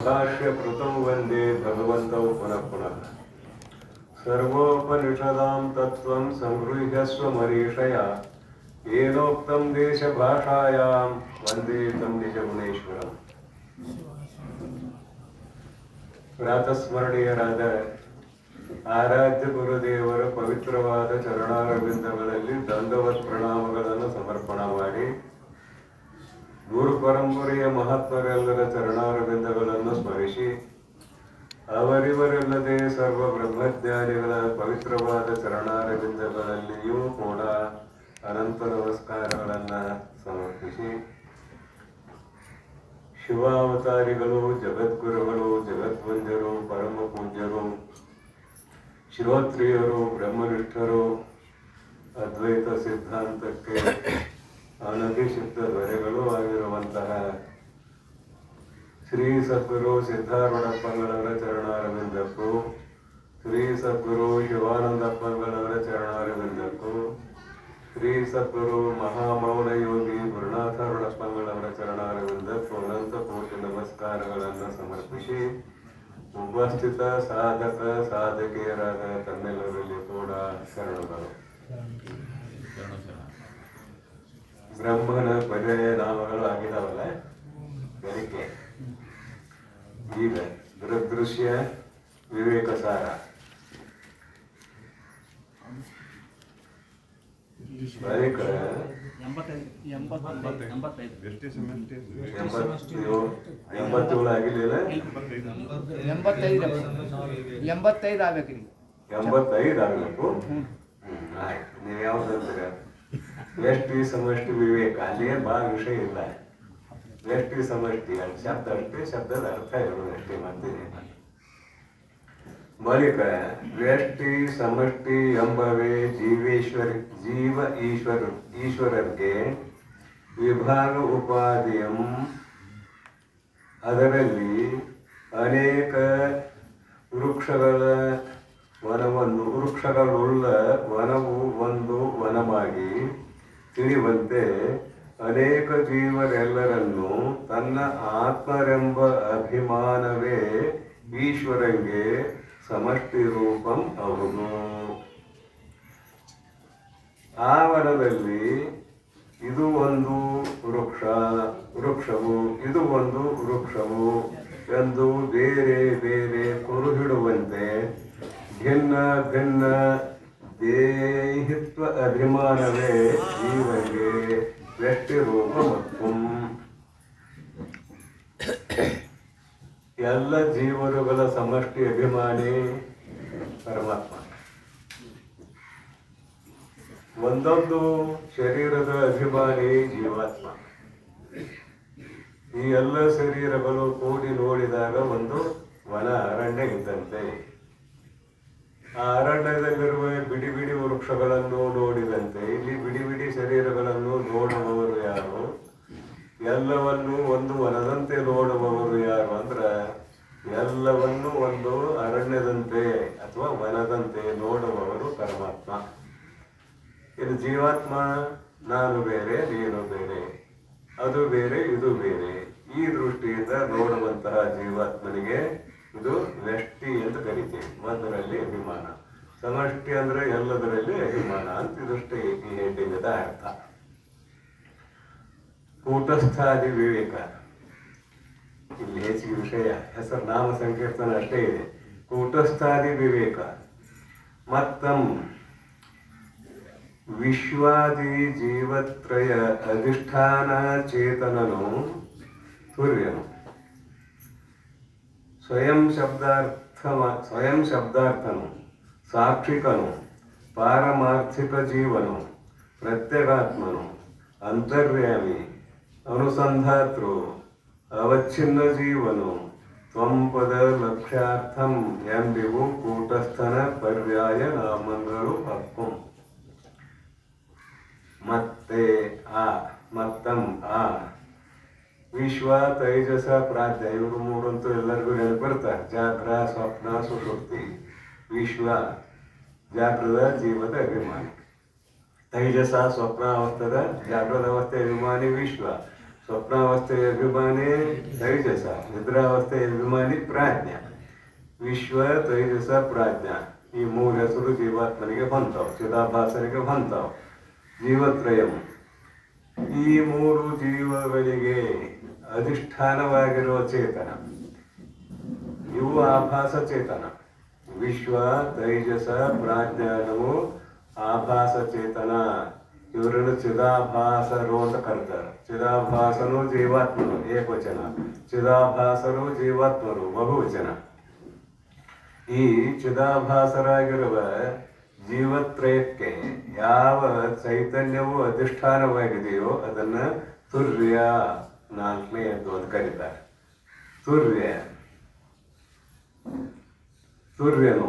भाष्यकृतौ वन्दे भगवन्तौ पुनः पुनः। सर्वोपनिषदां तत्त्वं संगृह्य स्वमरीषया येनोक्तं देशभाषायां वन्दे तं निजगुणेश्वरम्. ಪ್ರಾತಸ್ಮರಣೀಯರಾದ ಆರಾಧ್ಯ ಗುರುದೇವರ ಪವಿತ್ರವಾದ ಚರಣಾರವಿಂದಗಳಲ್ಲಿ ದಂಡವತ್ ಪ್ರಣಾಮಗಳನ್ನು ಸಮರ್ಪಣ ಮಾಡಿ, ಗುರು ಪರಂಪರೆಯ ಮಹಾತ್ಮರೆಲ್ಲರ ಚರಣಾರವಿಂದಗಳನ್ನು ಸ್ಮರಿಸಿ, ಅವರಿವರಲ್ಲದೆ ಸರ್ವ ಬ್ರಹ್ಮಜ್ಞಾನಿಗಳ ಪವಿತ್ರವಾದ ಚರಣಾರವಿಂದಗಳಲ್ಲಿಯೂ ಕೂಡ ಅನಂತ ನಮಸ್ಕಾರಗಳನ್ನು ಸಮರ್ಪಿಸಿ, ಶಿವಾವತಾರಿಗಳು, ಜಗದ್ಗುರುಗಳು, ಜಗದ್ವಂದ್ಯರು, ಪರಮ ಪೂಜ್ಯರು, ಶ್ರೋತ್ರಿಯರು, ಬ್ರಹ್ಮನಿಷ್ಠರು, ಅದ್ವೈತ ಸಿದ್ಧಾಂತಕ್ಕೆ ಅನಧಿಸಿದ್ಧ ದೊರೆಗಳು ಆಗಿರುವಂತಹ ಶ್ರೀ ಸದ್ಗುರು ಸಿದ್ಧಾರೂಢಪ್ಪಂಗಳವರ ಚರಣಾರವಿಂದಕ್ಕೂ, ಶ್ರೀ ಸದ್ಗುರು ಶಿವಾನಂದಪ್ಪಂಗಳವರ ಚರಣಾರವಿಂದಕ್ಕೂ, ಶ್ರೀ ಸದ್ಗುರು ಮಹಾಮೌನ ಯೋಗಿ ಗುರುನಾಥರೂಢಪ್ಪಂಗಳವರ ಚರಣಾರವಿಂದಕ್ಕೂ ಅನಂತ ಕೋಟಿ ನಮಸ್ಕಾರಗಳನ್ನು ಸಮರ್ಪಿಸಿ, ಉಪಸ್ಥಿತ ಸಾಧಕ ಸಾಧಕಿಯರಾದ ತಮ್ಮೆಲ್ಲರಲ್ಲಿ ಕೂಡ ಶರಣಗಳು. ಬ್ರಹ್ಮನ ಪರ್ಯಾಯ ನಾಮಗಳು ಆಗಿದಾವಲ್ಲ, ಅದಕ್ಕೆ ಈಗ ದೃಗ್ದೃಶ್ಯ ವಿವೇಕ ಸಾರ ಬಳಿಕ 87 ಆಗಿಲ್ಲ, 85 ಆಗ್ಬೇಕ್ರಿ. 85 ಆಗಬೇಕು. ಆಯ್ತು, ನೀವು ಯಾವ್ದು ಅಂತೀರ? ವ್ಯಷ್ಟಿ ಸಮಷ್ಟಿ ವಿವೇಕ, ಅಲ್ಲಿಯೇ ಭಾಳ ವಿಷಯ ಇಲ್ಲ. ವ್ಯಷ್ಟಿ ಸಮಷ್ಟಿ ಅದು ಶಬ್ದ ಅಷ್ಟೇ, ಶಬ್ದದ ಅರ್ಥ ಇರೋದು ಅಷ್ಟೇ, ಮಾಡ್ತೀನಿ. ಬಳಿಕ ವ್ಯಷ್ಟಿ ಸಮಷ್ಟಿ ಎಂಬವೇ ಈಶ್ವರರಿಗೆ ವಿಭಾಗ ಉಪಾಧಿಯಂ, ಅದರಲ್ಲಿ ಅನೇಕ ವೃಕ್ಷಗಳುಳ್ಳ ವನವು ಒಂದು ವನವಾಗಿ ತಿಳಿಯುವಂತೆ ಅನೇಕ ಜೀವರೆಲ್ಲರನ್ನು ತನ್ನ ಆತ್ಮರೆಂಬ ಅಭಿಮಾನವೇ ಈಶ್ವರಂಗೆ ಸಮಷ್ಟಿ ರೂಪಂ ಹೌದು. ಆ ವನದಲ್ಲಿ ಇದು ಒಂದು ವೃಕ್ಷವು ಇದು ಒಂದು ವೃಕ್ಷವು ಎಂದು ಬೇರೆ ಬೇರೆ ಕುರುಹಿಡುವಂತೆ ಭಿನ್ನ ಭಿನ್ನ ದೇಹಿತ್ವ ಅಭಿಮಾನವೇ ಜೀವನಿಗೆ ವ್ಯಕ್ತಿ ರೂಪ ಮತ್ತು ಎಲ್ಲ ಜೀವರುಗಳ ಸಮಷ್ಟಿ ಅಭಿಮಾನಿ ಪರಮಾತ್ಮ. ಒಂದೊಂದು ಶರೀರದ ಅಭಿಮಾನಿ ಜೀವಾತ್ಮ. ಈ ಎಲ್ಲ ಶರೀರಗಳು ಕೂಡಿ ನೋಡಿದಾಗ ಒಂದು ವನ ಅರಣ್ಯ ಇದ್ದಂತೆ. ಆ ಅರಣ್ಯದಲ್ಲಿರುವ ಬಿಡಿ ಬಿಡಿ ವೃಕ್ಷಗಳನ್ನು ನೋಡಿದಂತೆ ಇಲ್ಲಿ ಬಿಡಿ ಬಿಡಿ ಶರೀರಗಳನ್ನು ನೋಡುವವರು ಯಾರು? ಎಲ್ಲವನ್ನು ಒಂದು ವನದಂತೆ ನೋಡುವವರು ಯಾರು ಅಂದ್ರೆ ಎಲ್ಲವನ್ನು ಒಂದು ಅರಣ್ಯದಂತೆ ಅಥವಾ ವನದಂತೆ ನೋಡುವವರು ಪರಮಾತ್ಮ. ಇದು ಜೀವಾತ್ಮ, ನಾನು ಬೇರೆ ನೀನು ಬೇರೆ, ಅದು ಬೇರೆ ಇದು ಬೇರೆ, ಈ ದೃಷ್ಟಿಯಿಂದ ನೋಡುವಂತಹ ಜೀವಾತ್ಮನಿಗೆ ಇದು ವ್ಯಷ್ಟಿ ಅಂತ ಕರಿತೀವಿ. ಒಂದರಲ್ಲಿ ಅಭಿಮಾನ, ಸಮಷ್ಟಿ ಅಂದ್ರೆ ಎಲ್ಲದರಲ್ಲಿ ಅಭಿಮಾನ ಅಂತ ಇದಷ್ಟೇ ಈ ಹೆಡ್ಡಿಂಗದ ಅರ್ಥ. ಕೂಟಸ್ಥಾದಿ ವಿವೇಕ, ಇಲ್ಲಿ ಹೆಚ್ಚಿಗೆ ವಿಷಯ ಹೆಸರು ನಾಮ ಸಂಕೀರ್ತನ ಅಷ್ಟೇ ಇದೆ. ಕೂಟಸ್ಥಾದಿ ವಿವೇಕ ಮತ್ತಂ ವಿಶ್ವಾದಿ ಜೀವತ್ರಯ ಅಧಿಷ್ಠಾನ ಚೇತನನು ಸೂರ್ಯನು ಸ್ವಯಂ ಶಬ್ದಾರ್ಥನು ಸಾಕ್ಷಿಕನು ಪಾರಮಾರ್ಥಿಕ ಜೀವನು ಪ್ರತ್ಯಗಾತ್ಮನು ಅಂತರ್ಯಾಮಿ ಅನುಸಂಧಾತೃ ಅವಚ್ಛಿನ್ನ ಜೀವನು ತ್ವಂಪದ ಲಕ್ಷ್ಯಾರ್ಥಂ ಎಂಬಿವು ಕೂಟಸ್ಥನ ಪರ್ಯಾಯ ನಾಮಗಳು ಹಕ್ಕು. ಮತ್ತೆ ಮತ್ತಂ ವಿಶ್ವ ತೈಜಸ ಪ್ರಾಜ್ಞ, ಇವರು ಮೂರಂತೂ ಎಲ್ಲರಿಗೂ ನೆನಪಿರ್ತಾರೆ. ಜಾಗ್ರ ಸ್ವಪ್ನ ಸುಷುಪ್ತಿ. ವಿಶ್ವ ಜಾಗ್ರದ ಜೀವದ ಅಭಿಮಾನಿ, ತೈಜಸ ಸ್ವಪ್ನ ಅವಸ್ಥದ ಜಾಗ್ರದ ಅವಸ್ಥೆ ಅಭಿಮಾನಿ ವಿಶ್ವ, ಸ್ವಪ್ನಾವಸ್ಥೆಯ ಅಭಿಮಾನಿ ತೈಜಸ, ನಿದ್ರಾವಸ್ಥೆಯ ಅಭಿಮಾನಿ ಪ್ರಾಜ್ಞ. ವಿಶ್ವ, ತೈಜಸ, ಪ್ರಾಜ್ಞ ಈ ಮೂರು ಹೆಸರು ಜೀವಾತ್ಮನಿಗೆ ಬಂತಾವ್, ಚಿದಾಭಾಸನಿಗೆ ಬಂತಾವ್. ಜೀವತ್ರಯಂ ಈ ಮೂರು ಜೀವಗಳಿಗೆ ಅಧಿಷ್ಠಾನವಾಗಿರುವ ಚೇತನ, ಇವು ಆಭಾಸ ಚೇತನ. ವಿಶ್ವ, ತೈಜಸ, ಪ್ರಾಜ್ಞಾನವು ಆಭಾಸ ಚೇತನ. ಇವರನ್ನು ಚಿದಾಭಾಸರು ಅಂತ ಕರೀತಾರೆ. ಚಿದಾಭಾಸನು ಜೀವಾತ್ಮನು ಏಕವಚನ, ಚಿದಾಭಾಸರು ಜೀವಾತ್ಮರು ಬಹುವಚನ. ಈ ಚಿದಾಭಾಸರಾಗಿರುವ ಜೀವತ್ರಯಕ್ಕೆ ಯಾವ ಚೈತನ್ಯವು ಅಧಿಷ್ಠಾನವಾಗಿದೆಯೋ ಅದನ್ನ ತುರ್ಯ, ನಾಲ್ಕನೆಯದ್ದು ಅಂತ ಕರೀತಾರೆ. ತುರ್ಯನು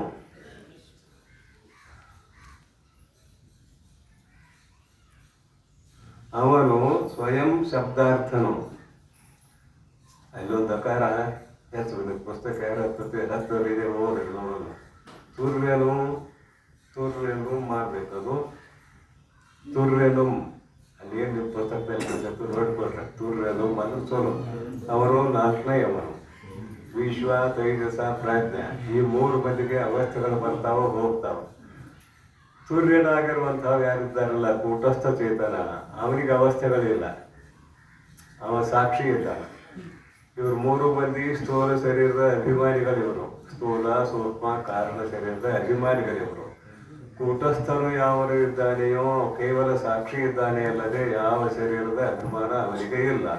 ಅವನು ಸ್ವಯಂ ಶಬ್ದಾರ್ಥನು. ಅಲ್ಲೊಂದು ಅಕಾರ ಹೆಚ್ಚು ಪುಸ್ತಕ ಹತ್ತರಿದೆ ಓದಿ ನೋಡೋಣ. ತುರ್ಯನು ಮಾಡ್ಬೇಕದು. ತುರ್ಯನು ಅಲ್ಲಿ ಏನು ನೀವು ಪುಸ್ತಕದಲ್ಲಿ ನೋಡ್ಕೊಟ್ರೆ ತುರ್ಯನು ಅದು ಸೋಲು. ಅವನು ನಾಲ್ಕನೇ ಅವನು. ವಿಶ್ವ, ತೈಜಸ, ಪ್ರಾಜ್ಞ ಈ ಮೂರು ಮಂದಿಗೆ ಅವಸ್ಥೆಗಳು ಬರ್ತಾವ ಹೋಗ್ತಾವ. ಸೂರ್ಯನಾಗಿರುವಂತಹ ಯಾರಿದ್ದಾರಲ್ಲ ಕೂಟಸ್ಥ ಚೇತನ, ಅವನಿಗೆ ಅವಸ್ಥೆಗಳಿಲ್ಲ, ಅವ ಸಾಕ್ಷಿ ಇದ್ದಾನೆ. ಇವರು ಮೂರು ಮಂದಿ ಸ್ಥೂಲ ಶರೀರದ ಅಭಿಮಾನಿಗಳಿವರು. ಸ್ಥೂಲ, ಸೂಕ್ಷ್ಮ, ಕಾರಣ ಶರೀರದ ಅಭಿಮಾನಿಗಳಿವರು. ಕೂಟಸ್ಥನು ಯಾವನು ಇದ್ದಾನೆಯೋ ಕೇವಲ ಸಾಕ್ಷಿ ಇದ್ದಾನೆ ಅಲ್ಲದೆ ಯಾವ ಶರೀರದ ಅಭಿಮಾನ ಅವನಿಗೆ ಇಲ್ಲ.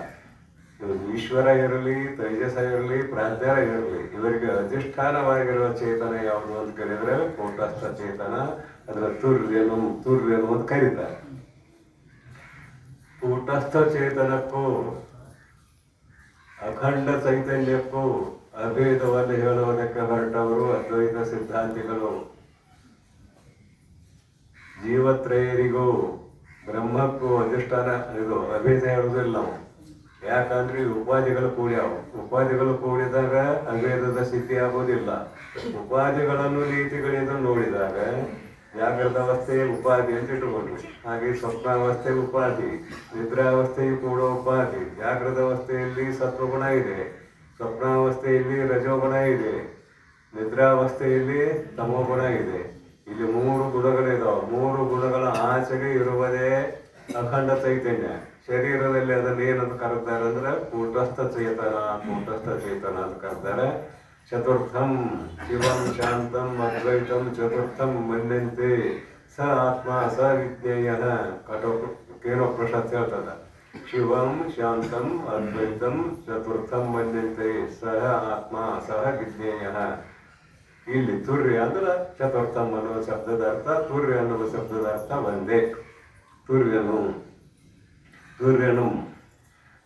ಈಶ್ವರ ಇರಲಿ, ತೈಜಸ ಇರಲಿ, ಪ್ರಾಜ್ಞರ ಇರಲಿ, ಇವರಿಗೆ ಅಧಿಷ್ಠಾನವಾಗಿರುವ ಚೇತನ ಯಾವುದು ಅಂತ ಕೇಳಿದ್ರೆ ಕೂಟಸ್ಥ ಚೇತನ. ಅದರ ತುರ್ಯನು ಅಂತ ಕರೀತಾರೆ. ಕೂಟಸ್ಥ ಚೇತನಕ್ಕೂ ಅಖಂಡ ಚೈತನ್ಯಕ್ಕೂ ಅಭೇದವನ್ನು ಹೇಳುವುದಕ್ಕೆ ಹೊರಟವರು ಅದ್ವೈತ ಸಿದ್ಧಾಂತಿಗಳು. ಜೀವತ್ರಯರಿಗೂ ಬ್ರಹ್ಮಕ್ಕೂ ಅಧಿಷ್ಠಾನ ಇದು ಅಭೇದ ಹೇಳುವುದಿಲ್ಲ ನಾವು. ಯಾಕಂದ್ರೆ ಉಪಾಧಿಗಳು ಕೂಡ್ಯಾವು. ಉಪಾಧಿಗಳು ಕೂಡಿದಾಗ ಅಭೇದದ ಸ್ಥಿತಿ ಆಗುವುದಿಲ್ಲ. ಉಪಾಧಿಗಳನ್ನು ನೀತಿಗಳಿಂದ ನೋಡಿದಾಗ ಜಾಗೃತ ಅವಸ್ಥೆಯ ಉಪಾಧಿ ಅಂತ ಇಟ್ಟುಕೊಂಡ್ವಿ. ಹಾಗೆ ಸ್ವಪ್ನಾವಸ್ಥೆ ಉಪಾಧಿ, ನಿದ್ರಾವಸ್ಥೆಯು ಕೂಡ ಉಪಾಧಿ. ಜಾಗೃತ ಅವಸ್ಥೆಯಲ್ಲಿ ಸತ್ವಗುಣ ಇದೆ, ಸ್ವಪ್ನಾವಸ್ಥೆಯಲ್ಲಿ ರಜೋಗುಣ ಇದೆ, ನಿದ್ರಾವಸ್ಥೆಯಲ್ಲಿ ತಮೋಗುಣ ಇದೆ. ಇಲ್ಲಿ ಮೂರು ಗುಣಗಳಿದಾವೆ. ಮೂರು ಗುಣಗಳ ಆಚೆಗೆ ಇರುವುದೇ ಅಖಂಡ ಚೈತನ್ಯ. ಶರೀರದಲ್ಲಿ ಅದನ್ನ ಏನಂತ ಕರೀತಾರೆ ಅಂದ್ರೆ ಕೂಟಸ್ಥ ಚೇತನ ಅಂತ ಕರೀತಾರೆ. ಚತುರ್ಥಂ ಶಿವಂ ಶಾಂತಂ ಅದ್ವೈತಂ ಚತುರ್ಥಂ ಮನ್ಯಂತೆ ಸ ಆತ್ಮ ಸ ವಿಜ್ಞೇಯ. ಕೇನೋಪನಿಷತ್ ಹೇಳ್ತದ ಶಿವಂ ಶಾಂತಂ ಅದ್ವೈತಂ ಚತುರ್ಥಂ ಮನ್ಯಂತೆ ಸಹ ಆತ್ಮ ಸಹ ವಿಜ್ಞೇಯ. ಇಲ್ಲಿ ತುರ್ಯ ಅಂದ್ರೆ ಚತುರ್ಥಂ ಅನ್ನುವ ಶಬ್ದದ ಅರ್ಥ, ತುರ್ಯ ಅನ್ನುವ ಶಬ್ದದ ಅರ್ಥ ಒಂದೇ. ತುರ್ಯನು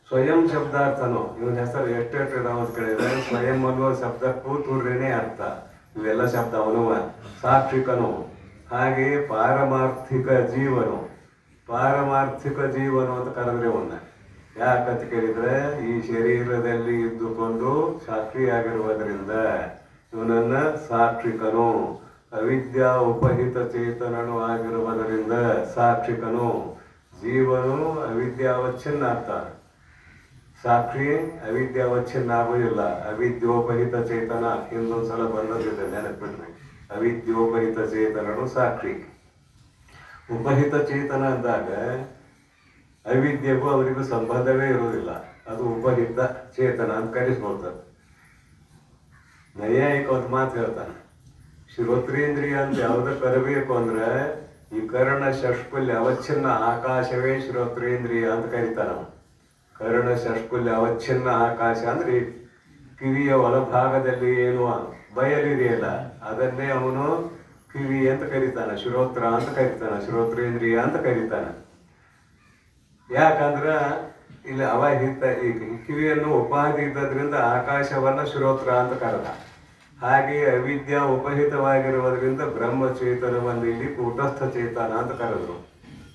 ಸ್ವಯಂ ಶಬ್ದಾರ್ಥನು. ಇವನ ಹೆಸರು ಎಷ್ಟೆಷ್ಟು ಇದಾವ ಅಂತ ಕೇಳಿದ್ರೆ ಸ್ವಯಂ ಅನ್ನುವ ಶಬ್ದಕ್ಕೂ ತುರ್ಯನೇ ಅರ್ಥ. ಇವೆಲ್ಲ ಶಬ್ದ ಅವನುವ. ಸಾಕ್ಷಿಕನು, ಹಾಗೆ ಪಾರಮಾರ್ಥಿಕ ಜೀವನು. ಪಾರಮಾರ್ಥಿಕ ಜೀವನು ಅಂತ ಕರೆದ್ರೆ ಅವನ್ನ ಯಾಕಂತ ಕೇಳಿದ್ರೆ ಈ ಶರೀರದಲ್ಲಿ ಇದ್ದುಕೊಂಡು ಸಾಕ್ಷಿಯಾಗಿರುವುದರಿಂದ ಇವನನ್ನ ಸಾಕ್ಷಿಕನು. ಅವಿದ್ಯಾ ಉಪಹಿತ ಚೇತನನು ಆಗಿರುವುದರಿಂದ ಸಾಕ್ಷಿಕನು. ಜೀವನು ಅವಿದ್ಯಾವಚ್ಛಿನ್ನ ಆಗ್ತಾನೆ. ಸಾಕ್ಷಿ ಅವಿದ್ಯಾವಚ್ಛಿನ್ನ ಆಗುವುದಿಲ್ಲ. ಅವಿದ್ಯೋಪಹಿತ ಚೇತನ ಹಿಂದೊಂದ್ಸಲ ಬಂದದಿದೆ, ನೆನಪಿಡ್ರಿ. ಅವಿದ್ಯೋಪಹಿತ ಚೇತನನು ಸಾಕ್ಷಿ. ಉಪಹಿತ ಚೇತನ ಅಂದಾಗ ಅವಿದ್ಯೆಗೂ ಅವರಿಗೂ ಸಂಬಂಧವೇ ಇರುವುದಿಲ್ಲ. ಅದು ಉಪಹಿತ ಚೇತನ ಅಂತ ಕರೆಸ್ಕೊಳ್ತಾರೆ. ನೈಯಾಯಿಕ ಒಂದು ಮಾತು ಹೇಳ್ತಾನೆ, ಶ್ರೋತ್ರೇಂದ್ರಿಯ ಅಂತ ಯಾವುದಕ್ಕೆ ಕರಬೇಕು ಅಂದ್ರೆ ಈ ಕರ್ಣ ಷಷ್ಕುಲ್ಯ ಅವಚ್ಛಿನ್ನ ಆಕಾಶವೇ ಶ್ರೋತ್ರೇಂದ್ರಿಯ ಅಂತ ಕರೀತಾನ. ಕರ್ಣ ಷಷ್ಕುಲ್ಯ ಅವಚ್ಛಿನ್ನ ಆಕಾಶ ಅಂದ್ರೆ ಕಿವಿಯ ಒಳಭಾಗದಲ್ಲಿ ಏನು ಬಯಲಿದೆಯಲ್ಲ ಅದನ್ನೇ ಅವನು ಕಿವಿ ಅಂತ ಕರೀತಾನ, ಶ್ರೋತ್ರ ಅಂತ ಕರೀತಾನ, ಶ್ರೋತ್ರೇಂದ್ರಿಯ ಅಂತ ಕರೀತಾನ. ಯಾಕಂದ್ರ ಇಲ್ಲಿ ಅವಹಿತ ಈ ಕಿವಿಯನ್ನು ಉಪಾಧಿ ಇದ್ದದ್ರಿಂದ ಆಕಾಶವನ್ನ ಶ್ರೋತ್ರ ಅಂತ ಕರೆದ. ಹಾಗೆ ಅವಿದ್ಯಾ ಉಪಹಿತವಾಗಿರುವುದರಿಂದ ಬ್ರಹ್ಮಚೇತನವನ್ನು ಇಲ್ಲಿ ಕೂಟಸ್ಥ ಚೇತನ ಅಂತ ಕರೆದ್ರು.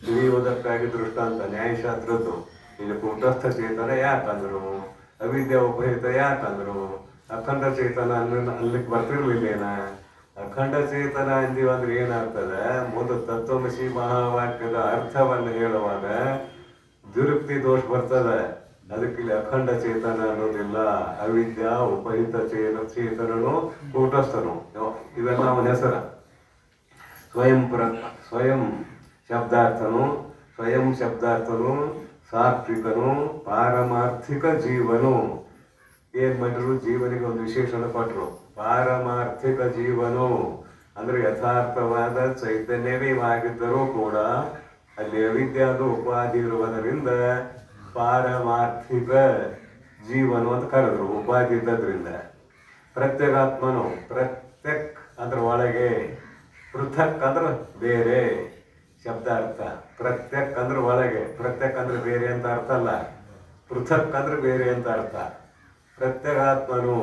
ತಿಳಿಯುವುದಕ್ಕಾಗಿ ದೃಷ್ಟಾಂತ ನ್ಯಾಯಶಾಸ್ತ್ರದ್ದು. ಇಲ್ಲಿ ಕೂಟಸ್ಥ ಚೇತನ ಯಾಕಂದ್ರು, ಅವಿದ್ಯಾ ಉಪಹಿತ ಯಾಕಂದ್ರು, ಅಖಂಡ ಚೇತನ ಅಲ್ಲಿಗೆ ಬರ್ತಿರ್ಲಿಲ್ಲೇನ. ಅಖಂಡ ಚೇತನ ಅಂದೀವಿ ಅಂದ್ರೆ ಏನಾಗ್ತದೆ, ಮೊದಲು ತತ್ವಮಸಿ ಮಹಾವಾಕ್ಯದ ಅರ್ಥವನ್ನು ಹೇಳುವಾಗ ದುರುಕ್ತಿ ದೋಷ ಬರ್ತದೆ. ಅದಕ್ಕೆ ಇಲ್ಲಿ ಅಖಂಡ ಚೇತನ ಅನ್ನೋದಿಲ್ಲ. ಅವಿದ್ಯಾ ಉಪಹಿತ ಚೇತನನು ಕೂಟಸ್ಥನು, ಇವೆಲ್ಲ ಅವನ ಹೆಸರ. ಸ್ವಯಂ ಶಬ್ದಾರ್ಥನು, ಸ್ವಯಂ ಶಬ್ದಾರ್ಥನು, ಸಾತ್ವಿಕನು, ಪಾರಮಾರ್ಥಿಕ ಜೀವನು. ಏನ್ ಮಾಡಿದ್ರು? ಜೀವನಿಗೆ ಒಂದು ವಿಶೇಷಣ ಕೊಟ್ಟರು. ಪಾರಮಾರ್ಥಿಕ ಜೀವನು ಅಂದ್ರೆ ಯಥಾರ್ಥವಾದ ಚೈತನ್ಯವೇ ಆಗಿದ್ದರೂ ಕೂಡ ಅಲ್ಲಿ ಅವಿದ್ಯಾದ ಉಪಾಧಿ ಇರುವುದರಿಂದ ಪಾರಮಾರ್ಥಿಕ ಜೀವನು ಅಂತ ಕರೆದ್ರು, ಉಪಾಧಿ ಇದ್ದದ್ರಿಂದ. ಪ್ರತ್ಯೇಗಾತ್ಮನು, ಪ್ರತ್ಯಕ್ ಅಂದ್ರೆ ಒಳಗೆ, ಪೃಥಕ್ ಅಂದ್ರೆ ಬೇರೆ ಶಬ್ದಾರ್ಥ. ಪ್ರತ್ಯಕ್ ಅಂದ್ರೆ ಒಳಗೆ, ಪ್ರತ್ಯಕ್ ಅಂದ್ರೆ ಬೇರೆ ಅಂತ ಅರ್ಥ ಅಲ್ಲ, ಪೃಥಕ್ ಅಂದ್ರೆ ಬೇರೆ ಅಂತ ಅರ್ಥ. ಪ್ರತ್ಯೇಗಾತ್ಮನು,